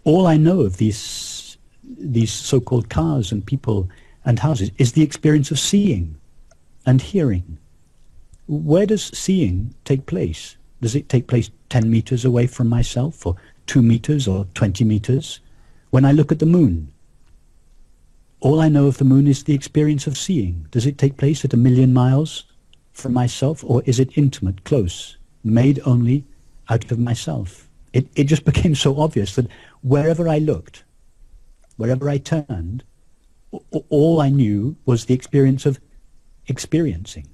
Speaker 16: all I know of these so-called cars and people and houses is the experience of seeing and hearing. Where does seeing take place? Does it take place 10 meters away from myself, or 2 meters, or 20 meters? When I look at the moon, all I know of the moon is the experience of seeing. Does it take place at 1,000,000 miles from myself, or is it intimate, close, made only out of myself? It just became so obvious that wherever I looked, wherever I turned, all I knew was the experience of experiencing.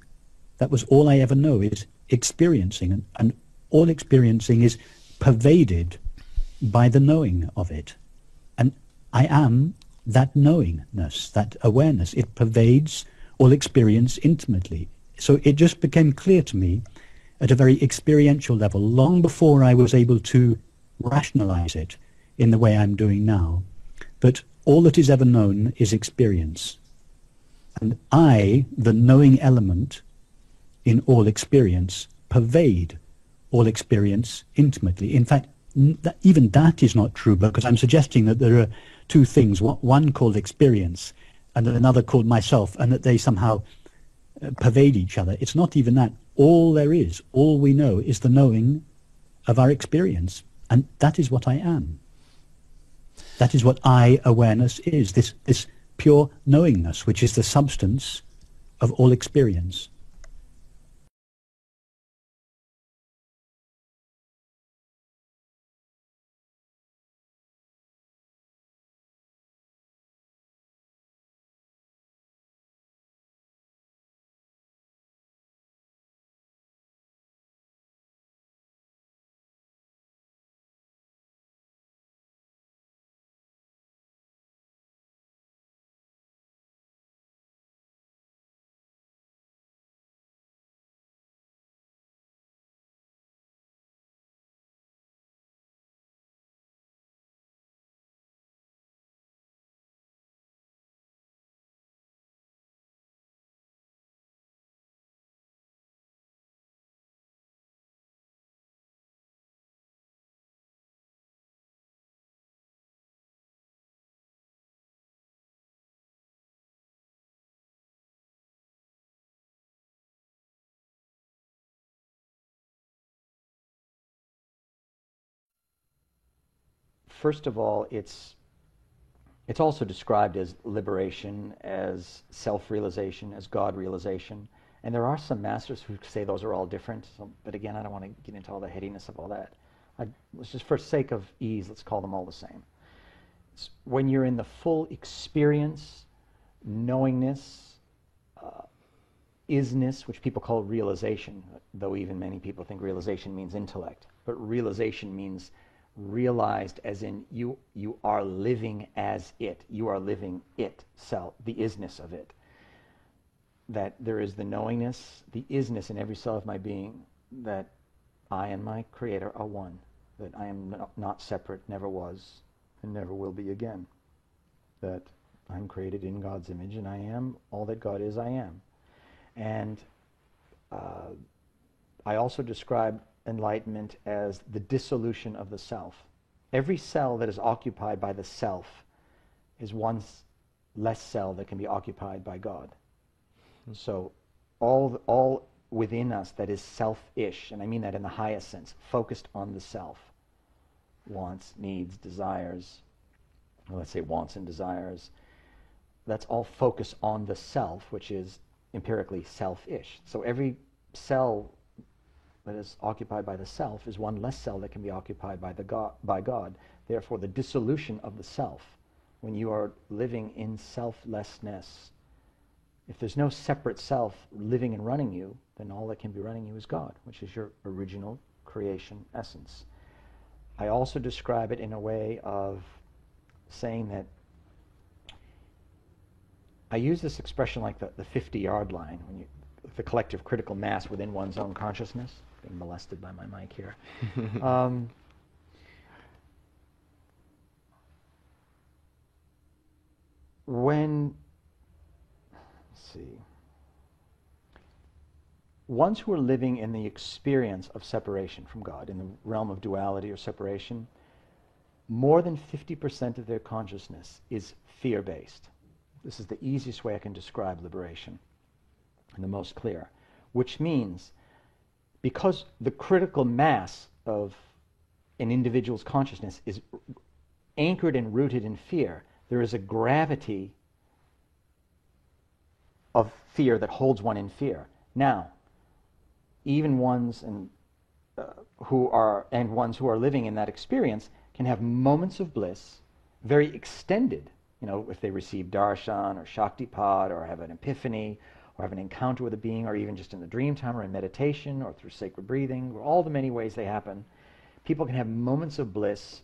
Speaker 16: That was all I ever know, is experiencing, and all experiencing is pervaded by the knowing of it. And I am that knowingness, that awareness. It pervades all experience intimately. So it just became clear to me at a very experiential level, long before I was able to rationalize it in the way I'm doing now, that all that is ever known is experience. And I, the knowing element in all experience, pervade all experience intimately. In fact, even that is not true, because I'm suggesting that there are two things, one called experience and another called myself, and that they somehow pervade each other. It's not even that. All there is, all we know, is the knowing of our experience, and that is what I am. That is what I-awareness is, this pure knowingness, which is the substance of all experience.
Speaker 17: first of all, it's also described as liberation, as self-realization, as God-realization. And there are some masters who say those are all different. So, but again, I don't want to get into all the headiness of all that. Let's just, for sake of ease, let's call them all the same. It's when you're in the full experience, knowingness, isness, which people call realization, though even many people think realization means intellect. But realization means realized as in you are living as it. You are living it, self, the isness of it. That there is the knowingness, the isness in every cell of my being, that I and my Creator are one, that I am not separate, never was, and never will be again. That I'm created in God's image, and I am all that God is, I am. And I also describe enlightenment as the dissolution of the self. Every cell that is occupied by the self is one less cell that can be occupied by God. So all within us that is selfish, and I mean that in the highest sense, focused on the self, wants, needs, desires, well, let's say wants and desires, that's all focused on the self, which is empirically selfish. So every cell that is occupied by the self is one less cell that can be occupied by God. Therefore, the dissolution of the self, when you are living in selflessness, if there's no separate self living and running you, then all that can be running you is God, which is your original creation essence. I also describe it in a way of saying that I use this expression like the 50-yard line, when the collective critical mass within one's own consciousness. Being molested by my mic here. Ones who are living in the experience of separation from God, in the realm of duality or separation, more than 50% of their consciousness is fear-based. This is the easiest way I can describe liberation, and the most clear, which means because the critical mass of an individual's consciousness is anchored and rooted in fear, there is a gravity of fear that holds one in fear. Now, even ones who are living in that experience can have moments of bliss, very extended, if they receive darshan or shaktipat or have an epiphany or have an encounter with a being, or even just in the dream time or in meditation or through sacred breathing, or all the many ways they happen. People can have moments of bliss,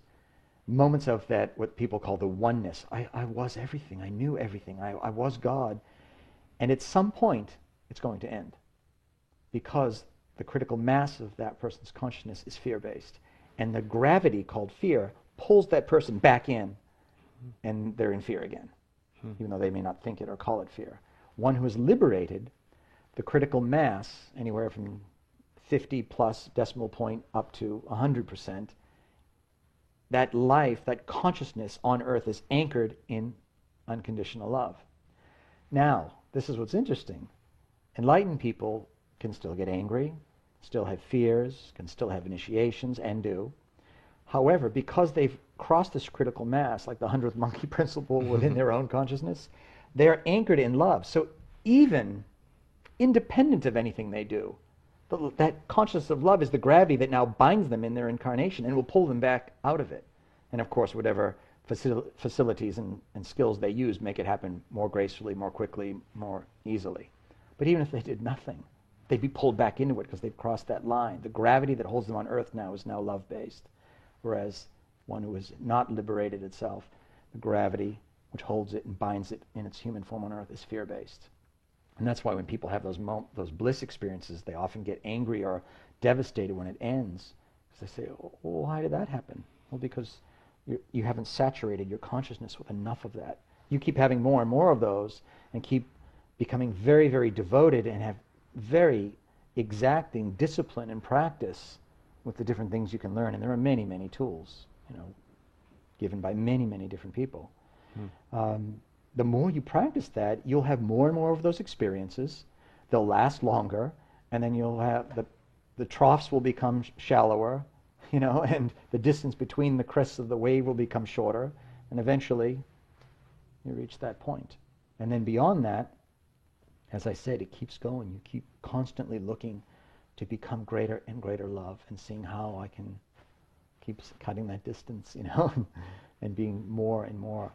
Speaker 17: moments of that, what people call the oneness. I was everything, I knew everything, I was God. And at some point, it's going to end, because the critical mass of that person's consciousness is fear-based. And the gravity called fear pulls that person back in, and they're in fear again, even though they may not think it or call it fear. One who is liberated, the critical mass, anywhere from 50 plus decimal point up to 100%, that life, that consciousness on earth is anchored in unconditional love. Now, this is what's interesting. Enlightened people can still get angry, still have fears, can still have initiations, and do. However, because they've crossed this critical mass, like the 100th monkey principle within their own consciousness, they're anchored in love. So even independent of anything they do, that consciousness of love is the gravity that now binds them in their incarnation and will pull them back out of it. And of course, whatever facilities and skills they use make it happen more gracefully, more quickly, more easily. But even if they did nothing, they'd be pulled back into it because they've crossed that line. The gravity that holds them on earth now is now love-based. Whereas one who is not liberated itself, the gravity which holds it and binds it in its human form on earth is fear-based. And that's why when people have those bliss experiences, they often get angry or devastated when it ends. Because they say, oh, why did that happen? Well, because you haven't saturated your consciousness with enough of that. You keep having more and more of those and keep becoming very, very devoted and have very exacting discipline and practice with the different things you can learn. And there are many, many tools, given by many, many different people. The more you practice that, you'll have more and more of those experiences. They'll last longer, and then you'll have the troughs will become shallower, you know, and the distance between the crests of the wave will become shorter, and eventually you reach that point. And then beyond that, as I said, it keeps going. You keep constantly looking to become greater and greater love, and seeing how I can keep cutting that distance, you know, and being more and more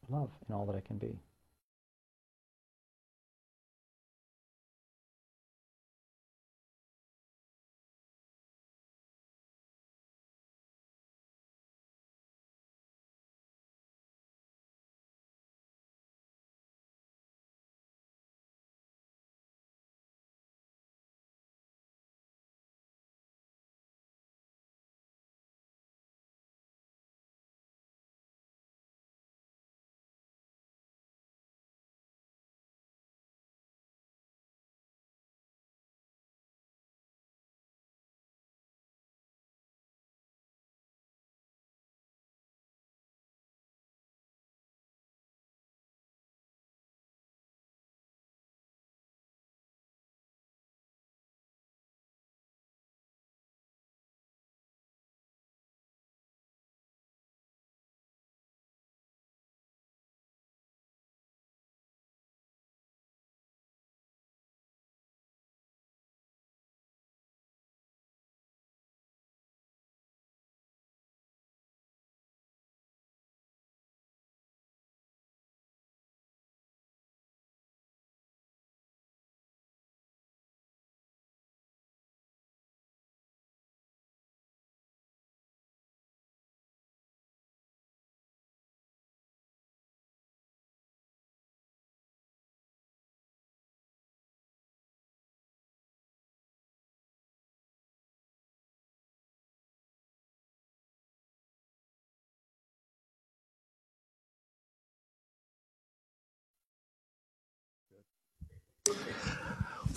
Speaker 17: love in all that I can be.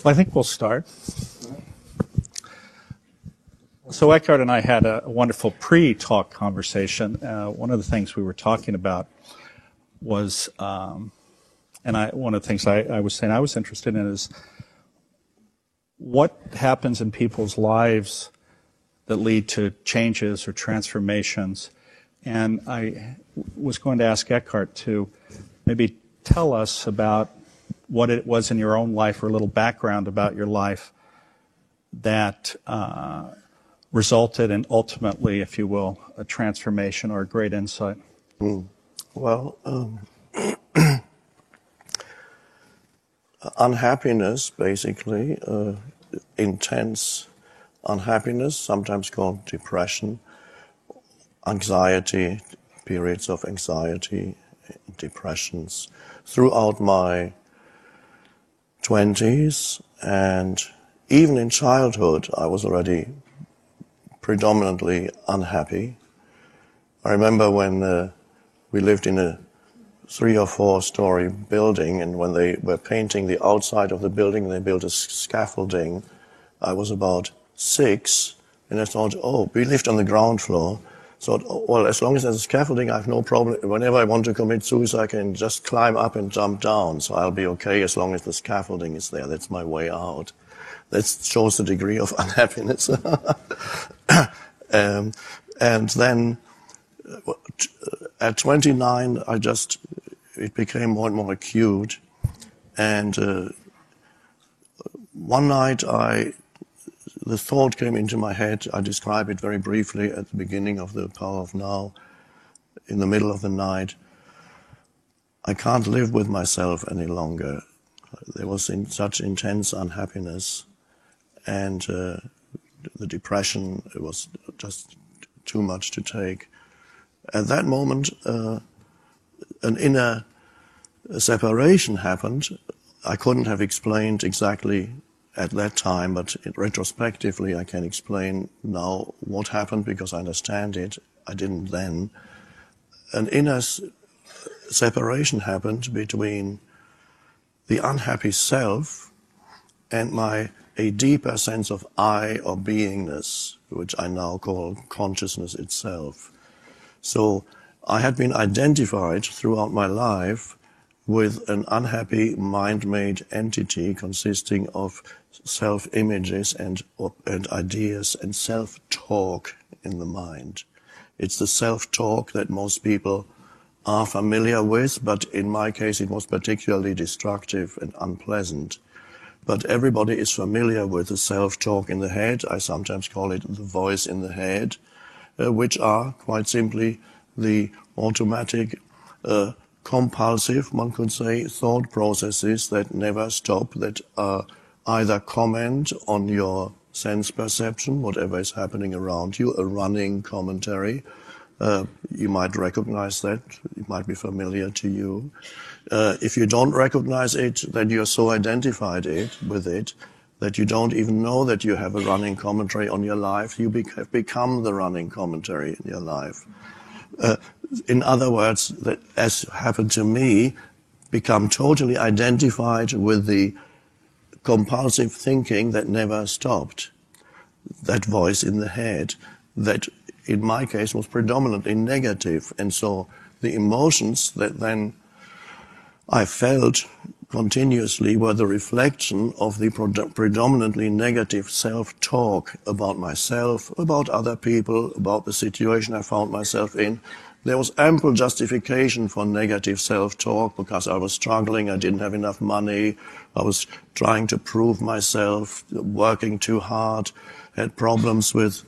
Speaker 18: Well, I think we'll start. So Έκkhart and I had a wonderful pre-talk conversation. One of the things we were talking about was, one of the things I was saying I was interested in is what happens in people's lives that lead to changes or transformations. And I was going to ask Έκkhart to maybe tell us about what it was in your own life, or a little background about your life that resulted in ultimately, if you will, a transformation or a great insight.
Speaker 19: Well, unhappiness, basically, intense unhappiness, sometimes called depression, anxiety, periods of anxiety, depressions, throughout my 20s, and even in childhood I was already predominantly unhappy. I remember when we lived in a 3 or 4 story building, and when they were painting the outside of the building, they built a scaffolding. I was about 6, and I thought, oh, we lived on the ground floor. So, well, as long as there's a scaffolding, I have no problem. Whenever I want to commit suicide, I can just climb up and jump down. So I'll be okay as long as the scaffolding is there. That's my way out. That shows the degree of unhappiness. And then at 29, it became more and more acute. And one night the thought came into my head. I describe it very briefly at the beginning of The Power of Now. In the middle of the night, I can't live with myself any longer. There was such intense unhappiness, and the depression, it was just too much to take. At that moment, an inner separation happened. I couldn't have explained exactly at that time, but retrospectively I can explain now what happened because I understand it. I didn't then. An inner separation happened between the unhappy self and a deeper sense of I or beingness, which I now call consciousness itself. So I had been identified throughout my life with an unhappy mind-made entity consisting of self-images and ideas and self-talk in the mind. It's the self-talk that most people are familiar with, but in my case it was particularly destructive and unpleasant. But everybody is familiar with the self-talk in the head. I sometimes call it the voice in the head, which are quite simply the automatic, compulsive, one could say, thought processes that never stop, that either comment on your sense perception, whatever is happening around you, a running commentary. You might recognize that. It might be familiar to you. If you don't recognize it, then you're so identified with it that you don't even know that you have a running commentary on your life. You have become the running commentary in your life. In other words, that, as happened to me, become totally identified with the compulsive thinking that never stopped. That voice in the head that, in my case, was predominantly negative. And so the emotions that then I felt continuously were the reflection of the predominantly negative self-talk about myself, about other people, about the situation I found myself in. There was ample justification for negative self-talk because I was struggling, I didn't have enough money, I was trying to prove myself, working too hard, had problems with,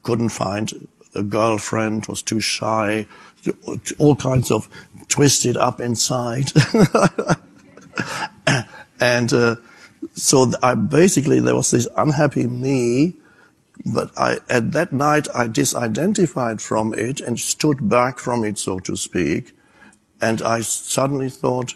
Speaker 19: couldn't find a girlfriend, was too shy, all kinds of twisted up inside. And so I basically, there was this unhappy me, but at that night I disidentified from it and stood back from it, so to speak. And I suddenly thought,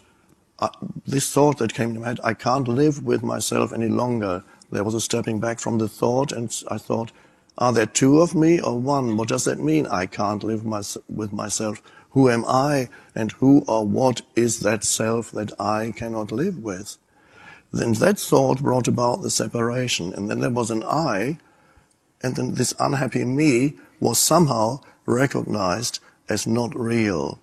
Speaker 19: this thought that came to my head, I can't live with myself any longer. There was a stepping back from the thought, and I thought, are there two of me or one? What does that mean? I can't live with myself. Who am I, and who or what is that self that I cannot live with? Then that thought brought about the separation, and then there was an I, and then this unhappy me was somehow recognized as not real.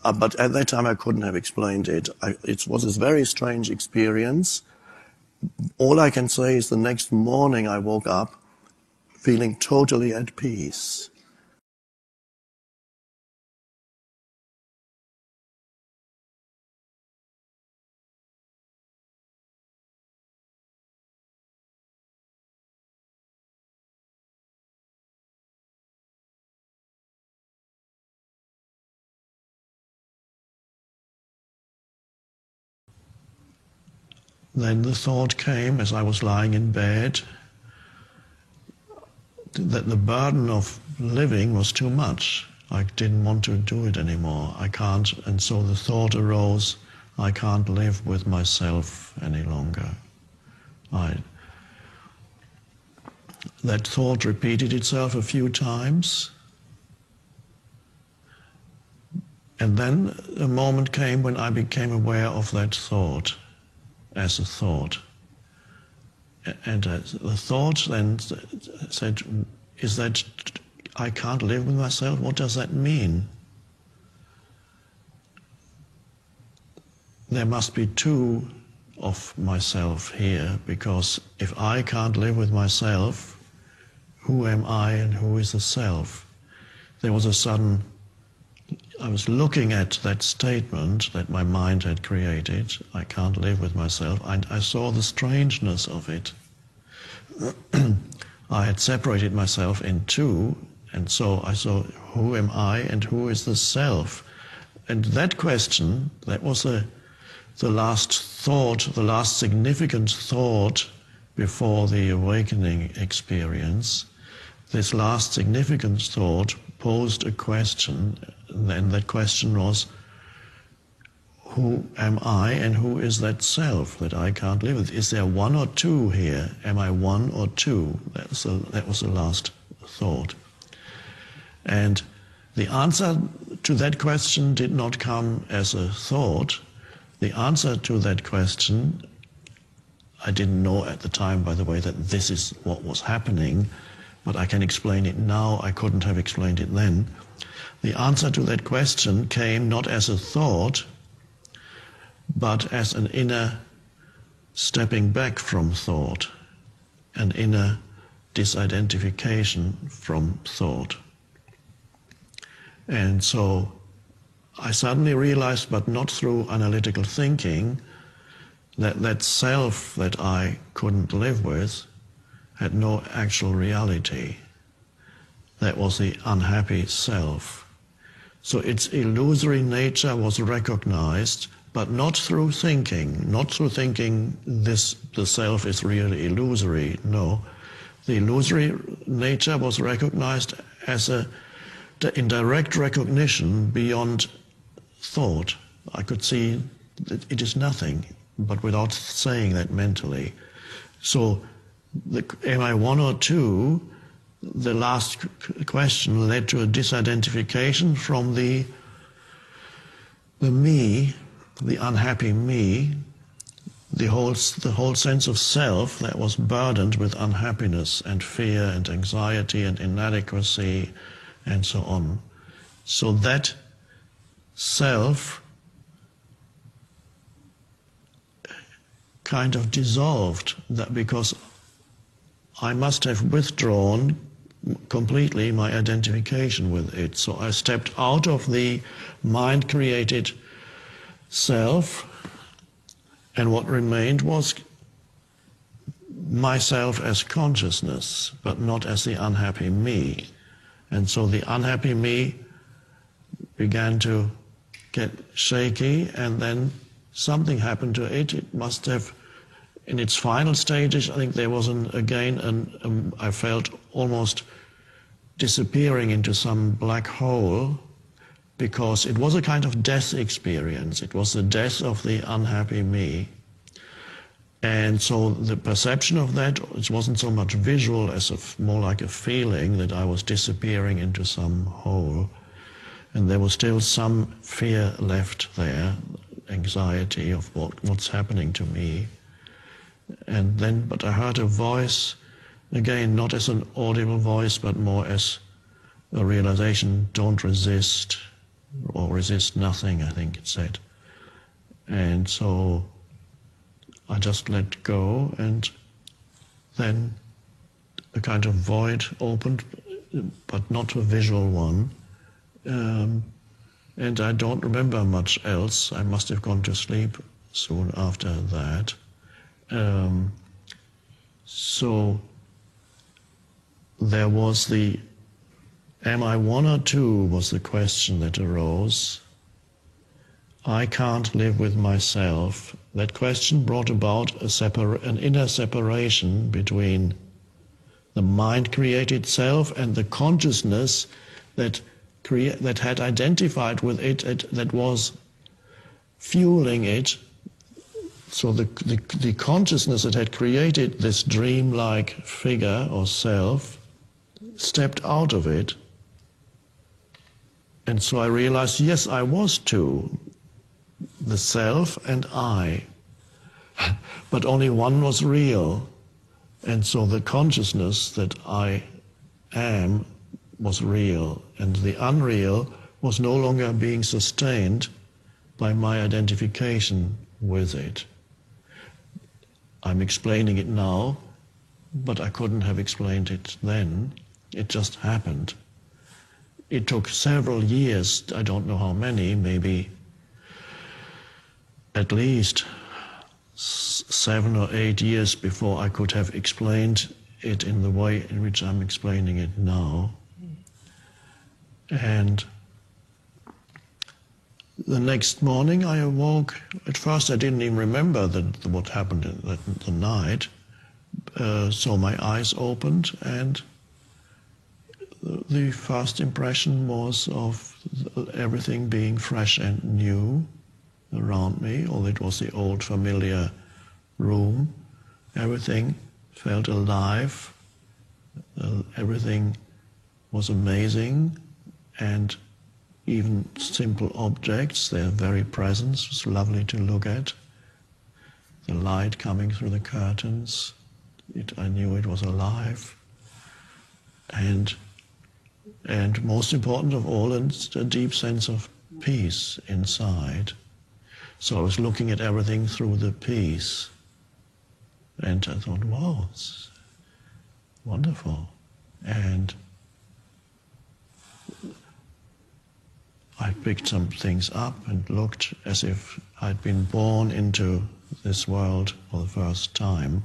Speaker 19: But at that time I couldn't have explained it. It was this very strange experience. All I can say is the next morning I woke up feeling totally at peace. Then the thought came as I was lying in bed that the burden of living was too much. I didn't want to do it anymore. I can't, and so the thought arose, I can't live with myself any longer. That thought repeated itself a few times, and then a moment came when I became aware of that thought as a thought. And the thought then said, is that I can't live with myself? What does that mean? There must be two of myself here, because if I can't live with myself, who am I and who is the self? There was a sudden, I was looking at that statement that my mind had created, I can't live with myself, and I saw the strangeness of it. I had separated myself in two, and so I saw, who am I and who is the self? And that question, that was the last thought, the last significant thought before the awakening experience. This last significant thought posed a question, and then that question was, who am I and who is that self that I can't live with? Is there one or two here? Am I one or two? That was the last thought. And the answer to that question did not come as a thought. The answer to that question, I didn't know at the time, by the way, that this is what was happening. but I can explain it now. I couldn't have explained it then. The answer to that question came not as a thought, but as an inner stepping back from thought, an inner disidentification from thought. And so I suddenly realized, but not through analytical thinking, that that self that I couldn't live with had no actual reality. That was the unhappy self. So its illusory nature was recognized, but not through thinking, not through thinking the self is really illusory. No, the illusory nature was recognized as in direct recognition beyond thought. I could see that it is nothing, but without saying that mentally. So, am I one or two? The last question led to a disidentification from the me, the unhappy me, the whole sense of self that was burdened with unhappiness and fear and anxiety and inadequacy and so on. So that self kind of dissolved, that because I must have withdrawn completely my identification with it. So I stepped out of the mind-created self, and what remained was myself as consciousness, but not as the unhappy me. And so the unhappy me began to get shaky, and then something happened to it. It must have, in its final stages, I think there was I felt almost disappearing into some black hole, because it was a kind of death experience. It was the death of the unhappy me. And so the perception of that, it wasn't so much visual as more like a feeling that I was disappearing into some hole. And there was still some fear left there, anxiety of what's happening to me. And then, but I heard a voice, again, not as an audible voice, but more as a realization, don't resist, or resist nothing, I think it said. And so I just let go, and then a kind of void opened, but not a visual one. And I don't remember much else. I must have gone to sleep soon after that. So there was am I one or two was the question that arose. I can't live with myself. That question brought about an inner separation between the mind-created self and the consciousness that had identified with it, that was fueling it. So the consciousness that had created this dream-like figure or self stepped out of it. And so I realized, yes, I was two, the self and I, but only one was real. And so the consciousness that I am was real, and the unreal was no longer being sustained by my identification with it. I'm explaining it now, but I couldn't have explained it then. It just happened. It took several years, I don't know how many, maybe at least 7 or 8 years before I could have explained it in the way in which I'm explaining it now. And the next morning I awoke. At first I didn't even remember what happened in the night. So my eyes opened, and the first impression was of everything being fresh and new around me. Or it was the old familiar room. Everything felt alive. Everything was amazing. And even simple objects, their very presence was lovely to look at. The light coming through the curtains, I knew it was alive. And most important of all, it's a deep sense of peace inside. So I was looking at everything through the peace. And I thought, wow, it's wonderful. And I picked some things up and looked as if I'd been born into this world for the first time.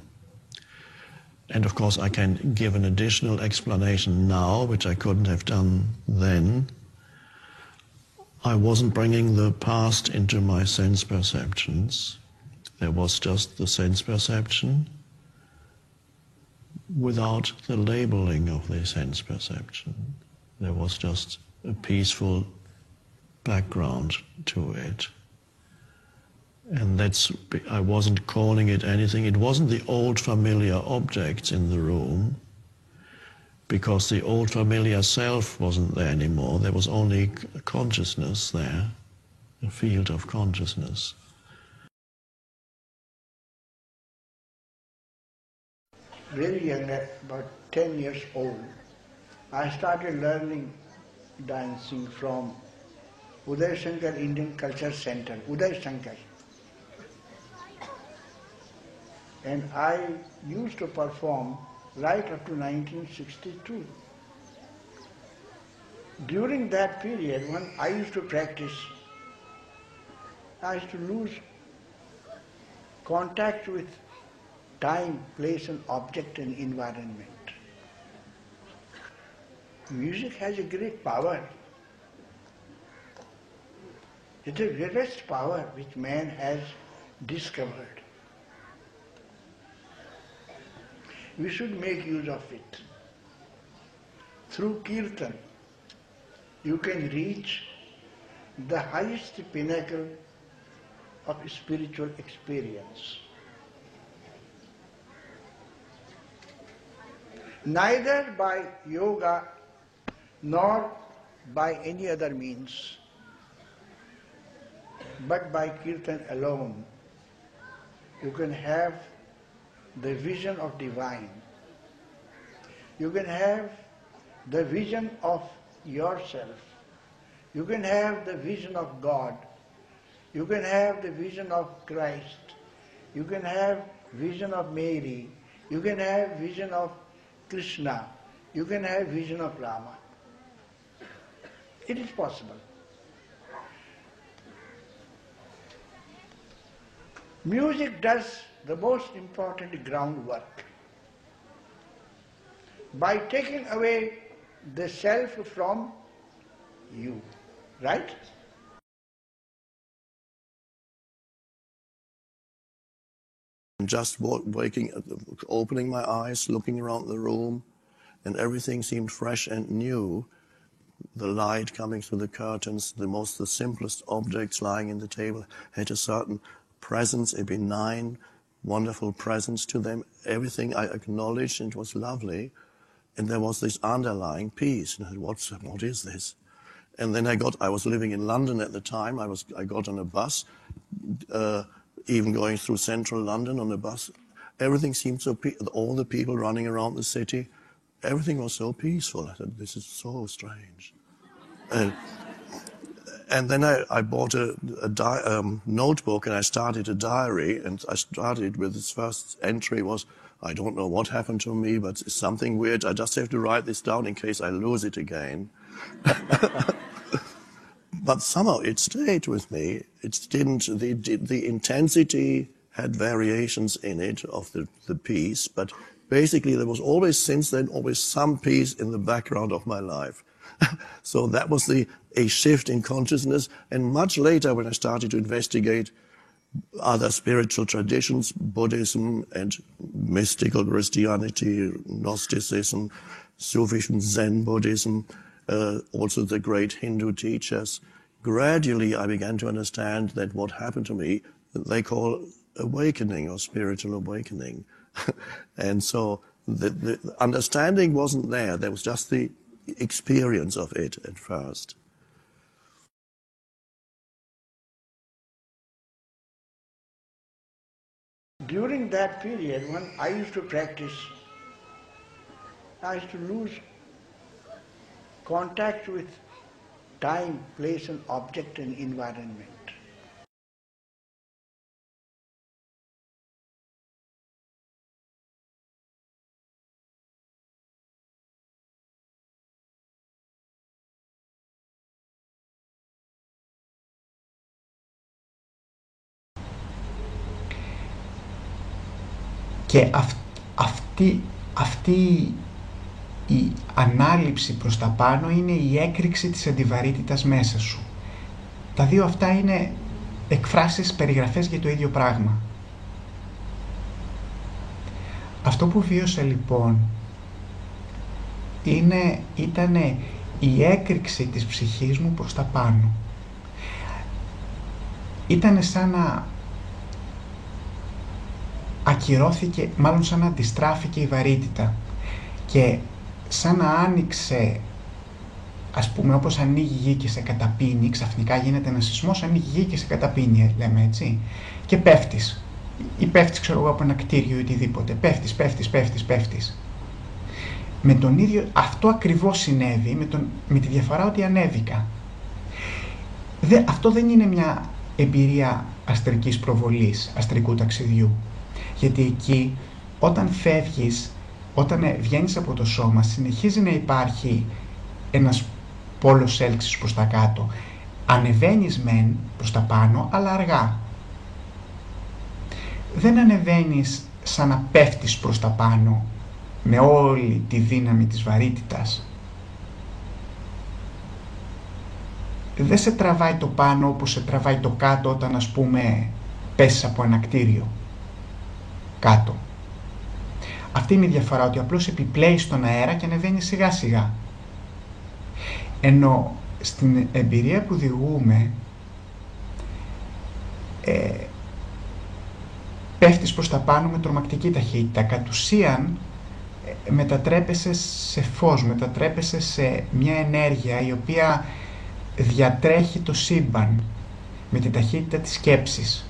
Speaker 19: And of course I can give an additional explanation now, which I couldn't have done then. I wasn't bringing the past into my sense perceptions. There was just the sense perception without the labeling of the sense perception. There was just a peaceful background to it. And I wasn't calling it anything. It wasn't the old familiar objects in the room, because the old familiar self wasn't there anymore. There was only consciousness there, a field of consciousness.
Speaker 20: Very young, about 10 years old, I started learning dancing from Uday Shankar Indian Culture Center, Uday Shankar. And I used to perform right up to 1962. During that period, when I used to practice, I used to lose contact with time, place and object and environment. Music has a great power. It's the greatest power which man has discovered. We should make use of it. Through kirtan, you can reach the highest pinnacle of spiritual experience. Neither by yoga nor by any other means, but by kirtan alone, you can have the vision of divine. You can have the vision of yourself. You can have the vision of God. You can have the vision of Christ. You can have vision of Mary. You can have vision of Krishna. You can have vision of Rama. It is possible. Music does the most important groundwork. By taking away the self from you, right?
Speaker 19: Just waking, opening my eyes, looking around the room, and everything seemed fresh and new. The light coming through the curtains, the simplest objects lying in the table had a certain presence, a benign, wonderful presence to them. Everything I acknowledged, and it was lovely. And there was this underlying peace. And I said, what is this? And then I was living in London at the time. I got on a bus, even going through central London on a bus. Everything seemed so peaceful. All the people running around the city, everything was so peaceful. I said, this is so strange. And then I bought a notebook and I started a diary, and I started with this first entry was, I don't know what happened to me, but it's something weird. I just have to write this down in case I lose it again. But somehow it stayed with me. It didn't, the intensity had variations in it of the piece, but basically there was always, since then, always some piece in the background of my life. So that was a shift in consciousness. And much later, when I started to investigate other spiritual traditions, Buddhism and mystical Christianity, Gnosticism, Sufism, Zen Buddhism, also the great Hindu teachers, gradually I began to understand that what happened to me, they call awakening or spiritual awakening. And so the understanding wasn't there. There was just the experience of it at first.
Speaker 20: During that period, when I used to practice, I used to lose contact with time, place and object and environment.
Speaker 21: Και αυτή η ανάληψη προς τα πάνω είναι η έκρηξη της αντιβαρύτητας μέσα σου. Τα δύο αυτά είναι εκφράσεις, περιγραφές για το ίδιο πράγμα. Αυτό που βίωσα λοιπόν ήταν η έκρηξη της ψυχής μου προς τα πάνω. Ήταν σαν να ακυρώθηκε, μάλλον σαν να αντιστράφηκε η βαρύτητα και σαν να άνοιξε, ας πούμε, όπως ανοίγει η γη και σε καταπίνει, ξαφνικά γίνεται ένας σεισμός, ανοίγει η γη και σε καταπίνει, λέμε έτσι, και πέφτεις. Ή πέφτεις, ξέρω εγώ, από ένα κτίριο ή οτιδήποτε. Πέφτεις. Με τον ίδιο, αυτό ακριβώς συνέβη, με τη διαφορά ότι ανέβηκα. Αυτό δεν είναι μια εμπειρία αστρικής προβολής, αστρικού ταξιδιού. Γιατί εκεί, όταν φεύγεις, όταν βγαίνεις από το σώμα, συνεχίζει να υπάρχει ένας πόλος έλξης προς τα κάτω. Ανεβαίνεις μεν προς τα πάνω, αλλά αργά. Δεν ανεβαίνεις σαν να πέφτεις προς τα πάνω, με όλη τη δύναμη της βαρύτητας. Δεν σε τραβάει το πάνω όπως σε τραβάει το κάτω όταν, ας πούμε, πέσεις από ένα κτίριο κάτω. Αυτή είναι η διαφορά, ότι απλώς επιπλέεις στον αέρα και ανεβαίνεις σιγά σιγά. Ενώ στην εμπειρία που διηγούμε, πέφτεις προς τα πάνω με τρομακτική ταχύτητα. Κατ' ουσίαν μετατρέπεσαι σε φως, μετατρέπεσαι σε μια ενέργεια η οποία διατρέχει το σύμπαν με τη ταχύτητα της σκέψης,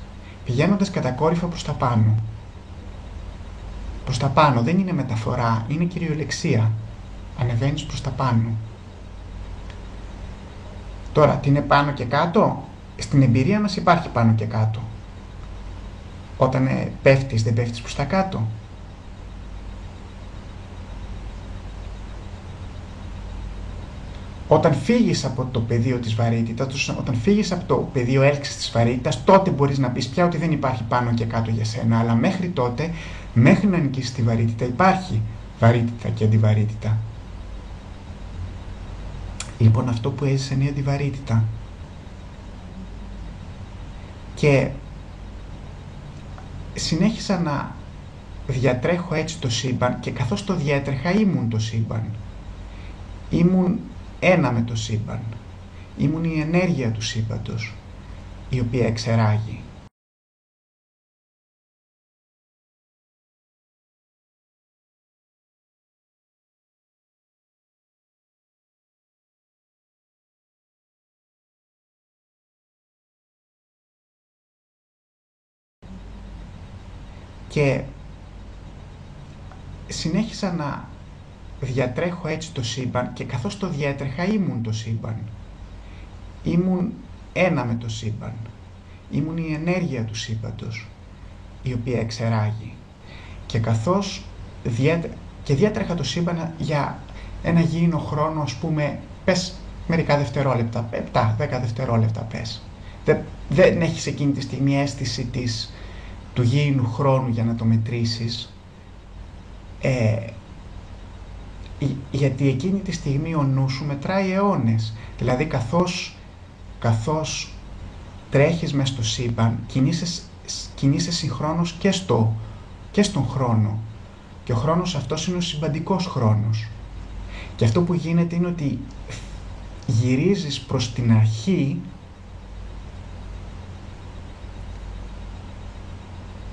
Speaker 21: πηγαίνοντας κατακόρυφα προς τα πάνω. Προς τα πάνω δεν είναι μεταφορά, είναι κυριολεξία. Ανεβαίνεις προς τα πάνω. Τώρα, τι είναι πάνω και κάτω? Στην εμπειρία μας υπάρχει πάνω και κάτω. Όταν πέφτεις, δεν πέφτεις προς τα κάτω? Όταν φύγεις από το πεδίο της βαρύτητας, όταν φύγεις από το πεδίο έλξης της βαρύτητας, τότε μπορείς να πεις πια ότι δεν υπάρχει πάνω και κάτω για σένα. Αλλά μέχρι τότε, μέχρι να νικήσεις τη βαρύτητα, υπάρχει βαρύτητα και αντιβαρύτητα. Λοιπόν, αυτό που έζησε είναι η αντιβαρύτητα. Και συνέχισα να διατρέχω έτσι το σύμπαν και καθώς το διέτρεχα ήμουν το σύμπαν. Ήμουν ένα με το σύμπαν. Ήμουν η ενέργεια του σύμπαντος, η οποία εξεράγει. Και συνέχισα να διατρέχω έτσι το σύμπαν και καθώς το διέτρεχα ήμουν το σύμπαν. Ήμουν ένα με το σύμπαν. Ήμουν η ενέργεια του σύμπαντος, η οποία εξεράγει. Και καθώς διέτρεχα το σύμπαν για ένα γήινο χρόνο, ας πούμε, πες μερικά δευτερόλεπτα, 7-10 δευτερόλεπτα πες. Δεν έχεις εκείνη τη στιγμή αίσθηση του γήινου χρόνου για να το μετρήσεις. Γιατί εκείνη τη στιγμή ο νους σου μετράει αιώνες. Δηλαδή καθώς τρέχεις μες στο σύμπαν, κινείσαι συγχρόνως και στον χρόνο. Και ο χρόνος αυτός είναι ο συμπαντικός χρόνος. Και αυτό που γίνεται είναι ότι γυρίζεις προς την αρχή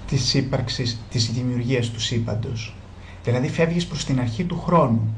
Speaker 21: της ύπαρξης, της δημιουργίας του σύμπαντος. Δηλαδή φεύγεις προς την αρχή του χρόνου.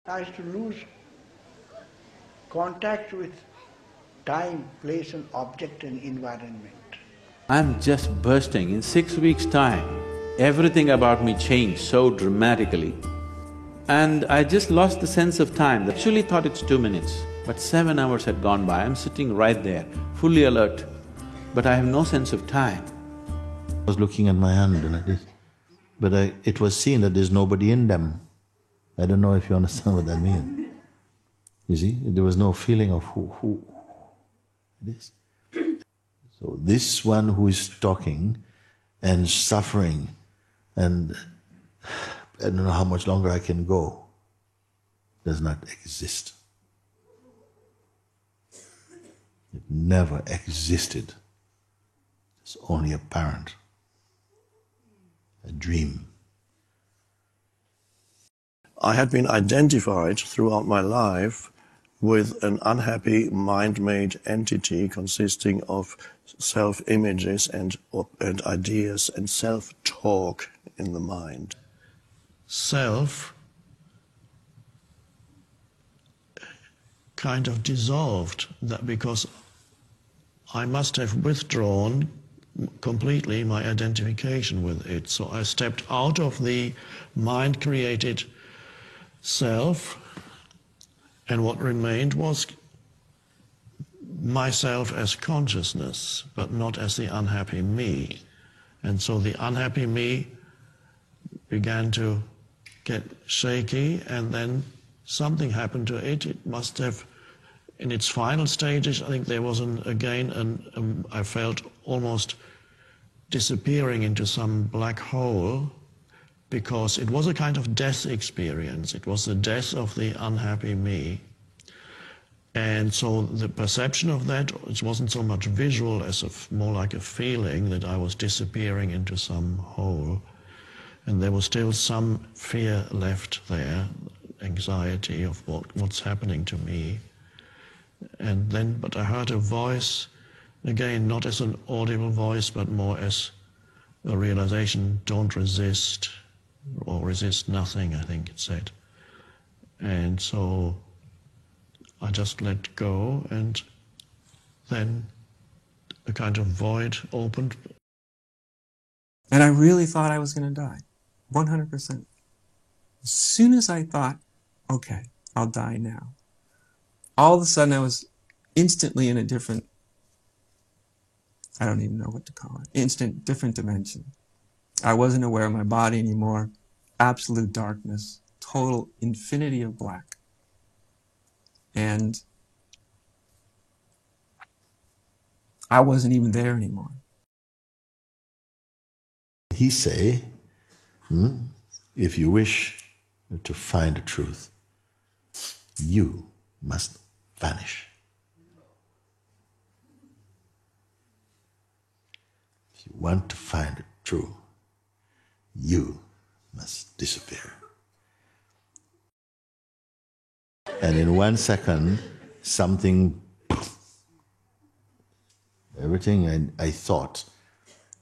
Speaker 20: I used to lose contact with time, place and object and environment.
Speaker 3: I'm just bursting. In 6 weeks' time, everything about me changed so dramatically. And I just lost the sense of time. I actually thought it's 2 minutes, but 7 hours had gone by. I'm sitting right there, fully alert, but I have no sense of time.
Speaker 10: I was looking at my hand like this, but it was seen that there's nobody in them. I don't know if you understand what that means. You see, there was no feeling of who it is. So this one who is talking and suffering, and I don't know how much longer I can go, does not exist. It never existed. It's only apparent. A dream.
Speaker 19: I had been identified throughout my life with an unhappy mind-made entity consisting of self-images and ideas and self-talk in the mind. Self kind of dissolved, that because I must have withdrawn completely my identification with it. So I stepped out of the mind-created self, and what remained was myself as consciousness, but not as the unhappy me. And so the unhappy me began to get shaky, and then something happened to it. It must have, in its final stages, I think there was I felt almost disappearing into some black hole, because it was a kind of death experience. It was the death of the unhappy me. And so the perception of that, it wasn't so much visual as more like a feeling that I was disappearing into some hole. And there was still some fear left there, anxiety of what's happening to me. And then, but I heard a voice, again, not as an audible voice, but more as a realization, don't resist, or resist nothing, I think it said. And so I just let go, and then a kind of void opened.
Speaker 7: And I really thought I was going to die, 100%. As soon as I thought, okay, I'll die now, all of a sudden I was instantly in a different, I don't even know what to call it, different dimension. I wasn't aware of my body anymore, absolute darkness, total infinity of black. And I wasn't even there anymore.
Speaker 10: He say, if you wish to find the truth, you must vanish. If you want to find the truth, you must disappear. And in 1 second, something, everything I thought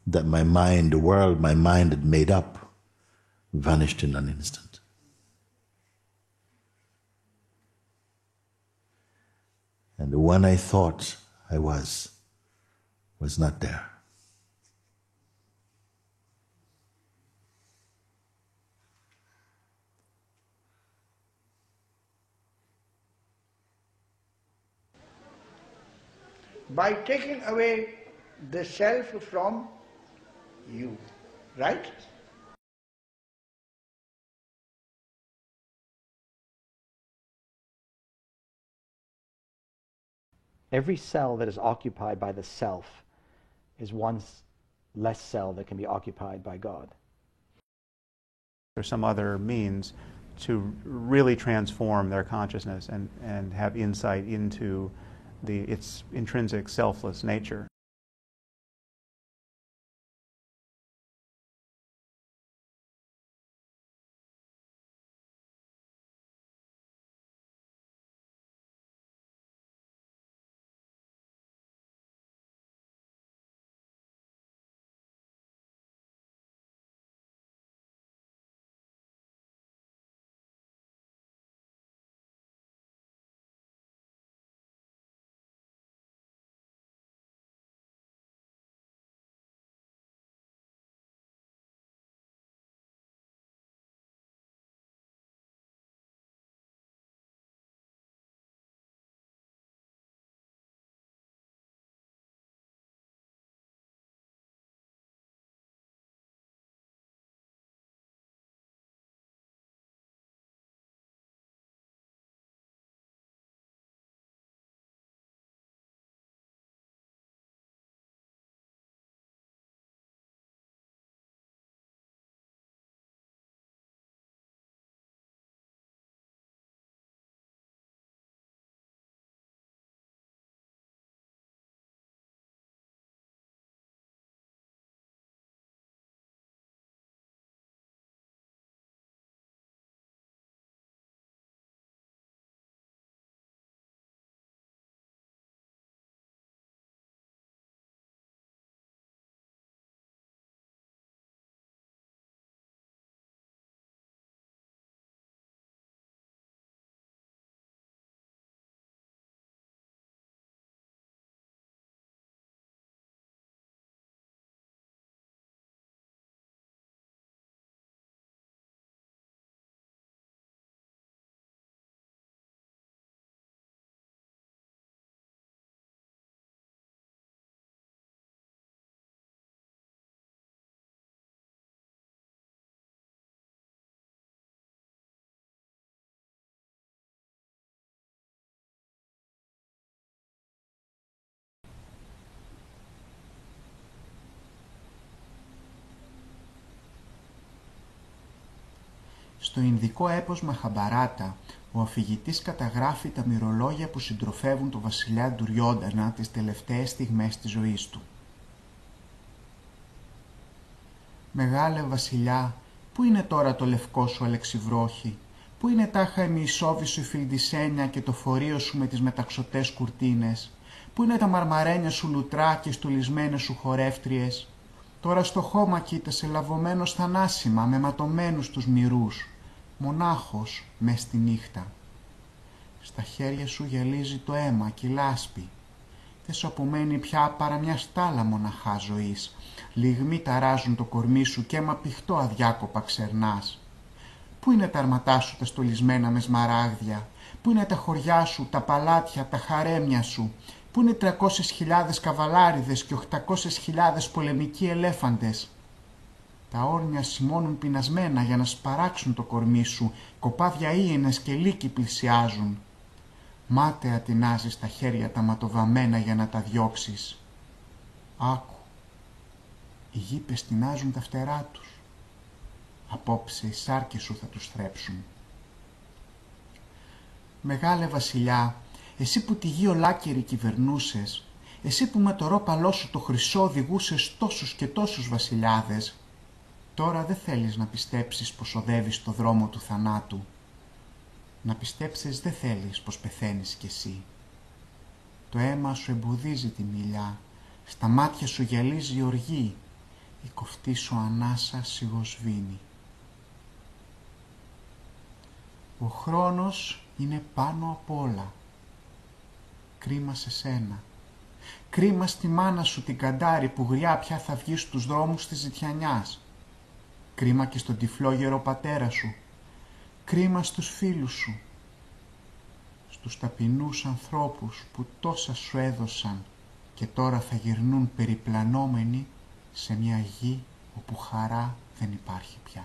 Speaker 10: that my mind, the world my mind had made up, vanished in an instant. And the one I thought I was not there.
Speaker 20: By taking away the self from you, right?
Speaker 17: Every cell that is occupied by the self is one less cell that can be occupied by God.
Speaker 1: Or some other means to really transform their consciousness and have insight into its intrinsic selfless nature.
Speaker 21: Στο Ινδικό έπος Μαχαμπαράτα, ο αφηγητής καταγράφει τα μυρολόγια που συντροφεύουν το βασιλιά Ντουριόντανα τις τελευταίες στιγμές της ζωής του. «Μεγάλε βασιλιά, πού είναι τώρα το λευκό σου αλεξιβρόχι, πού είναι τάχα η μισόβη σου η φιλντισένια και το φορείο σου με τις μεταξωτές κουρτίνες, πού είναι τα μαρμαρένια σου λουτρά και στολισμένες σου χορεύτριες. Τώρα στο χώμα κοίτασε λαβωμένος θανάσιμα με ματωμένους τους μυρούς, μονάχος μες στη νύχτα. Στα χέρια σου γυαλίζει το αίμα και η λάσπη. Δεν σου απομένει πια παρά μια στάλα μοναχά ζωής. Λιγμοί ταράζουν το κορμί σου και αίμα πηχτό αδιάκοπα ξερνάς. Πού είναι τα αρματά σου τα στολισμένα με σμαράγδια, πού είναι τα χωριά σου, τα παλάτια, τα χαρέμια σου, πού είναι 300.000 καβαλάριδες και 800.000 πολεμικοί ελέφαντες. Τα όρνια σημώνουν πεινασμένα για να σπαράξουν το κορμί σου, κοπάδια ίενες και λύκοι πλησιάζουν. Μάταια τεινάζεις τα χέρια τα ματοβαμμένα για να τα διώξεις. Άκου, οι γήπες τεινάζουν τα φτερά τους. Απόψε οι σάρκες σου θα τους θρέψουν. Μεγάλε βασιλιά, εσύ που τη γη ολάκερη κυβερνούσες, εσύ που με το ρόπαλό σου το χρυσό οδηγούσες τόσους και τόσους βασιλιάδες, τώρα δεν θέλεις να πιστέψεις πως οδεύεις στο δρόμο του θανάτου. Να πιστέψεις δεν θέλεις πως πεθαίνεις κι εσύ. Το αίμα σου εμποδίζει τη μιλιά, στα μάτια σου γυαλίζει η οργή, η κοφτή σου ανάσα σιγοσβήνει. Ο χρόνος είναι πάνω απ' όλα. Κρίμα σε σένα. Κρίμα στη μάνα σου την καντάρη που γριά πια θα βγει στους δρόμους της ζητιανιάς. Κρίμα και στον τυφλόγερο πατέρα σου. Κρίμα στους φίλους σου. Στους ταπεινούς ανθρώπους που τόσα σου έδωσαν και τώρα θα γυρνούν περιπλανόμενοι σε μια γη όπου χαρά δεν υπάρχει πια.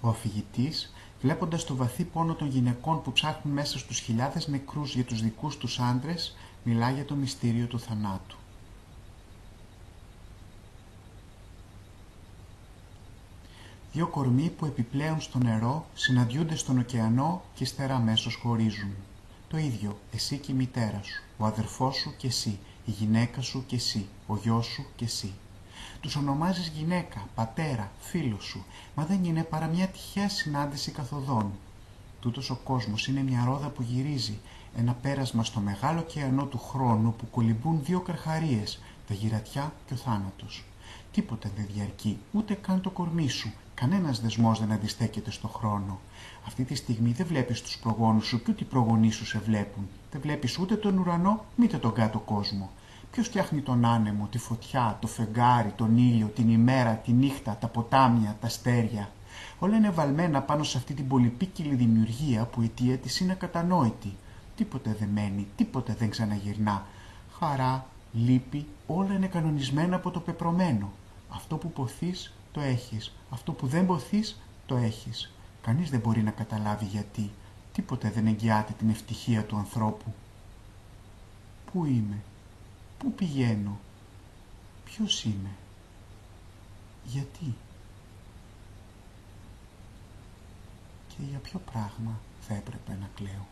Speaker 21: Ο αφηγητής, βλέποντας το βαθύ πόνο των γυναικών που ψάχνουν μέσα στους χιλιάδες νεκρούς για τους δικούς τους άντρες, μιλά για το μυστήριο του θανάτου. Δύο κορμί που επιπλέον στο νερό συναντιούνται στον ωκεανό και ύστερα αμέσως χωρίζουν. Το ίδιο, εσύ και η μητέρα σου, ο αδερφός σου και εσύ, η γυναίκα σου και εσύ, ο γιος σου και εσύ. Τους ονομάζεις γυναίκα, πατέρα, φίλο σου, μα δεν είναι παρά μια τυχαία συνάντηση καθοδόν. Τούτος ο κόσμος είναι μια ρόδα που γυρίζει, ένα πέρασμα στο μεγάλο ωκεανό του χρόνου που κολυμπούν δύο καρχαρίες, τα γυρατιά και ο θάνατος. Τίποτα δεν διαρκεί, ούτε καν το κορμί σου, κανένας δεσμός δεν αντιστέκεται στο χρόνο. Αυτή τη στιγμή δεν βλέπεις τους προγόνους σου και ούτε οι προγονείς σου σε βλέπουν. Δεν βλέπεις ούτε τον ουρανό, ούτε τον κάτω κόσμο. Ποιος φτιάχνει τον άνεμο, τη φωτιά, το φεγγάρι, τον ήλιο, την ημέρα, τη νύχτα, τα ποτάμια, τα αστέρια. Όλα είναι βαλμένα πάνω σε αυτή την πολυπίκυλη δημιουργία που η αιτία της είναι ακατανόητη. Τίποτε δεν μένει, τίποτε δεν ξαναγυρνά. Χαρά, λύπη, όλα είναι κανονισμένα από το πεπρωμένο. Αυτό που ποθείς, το έχεις. Αυτό που δεν ποθείς, το έχεις. Κανείς δεν μπορεί να καταλάβει γιατί. Τίποτε δεν εγγυάται την ευτυχία του ανθρώπου. Πού είμαι? Πού πηγαίνω? Ποιος είμαι? Γιατί? Και για ποιο πράγμα θα έπρεπε να κλαίω?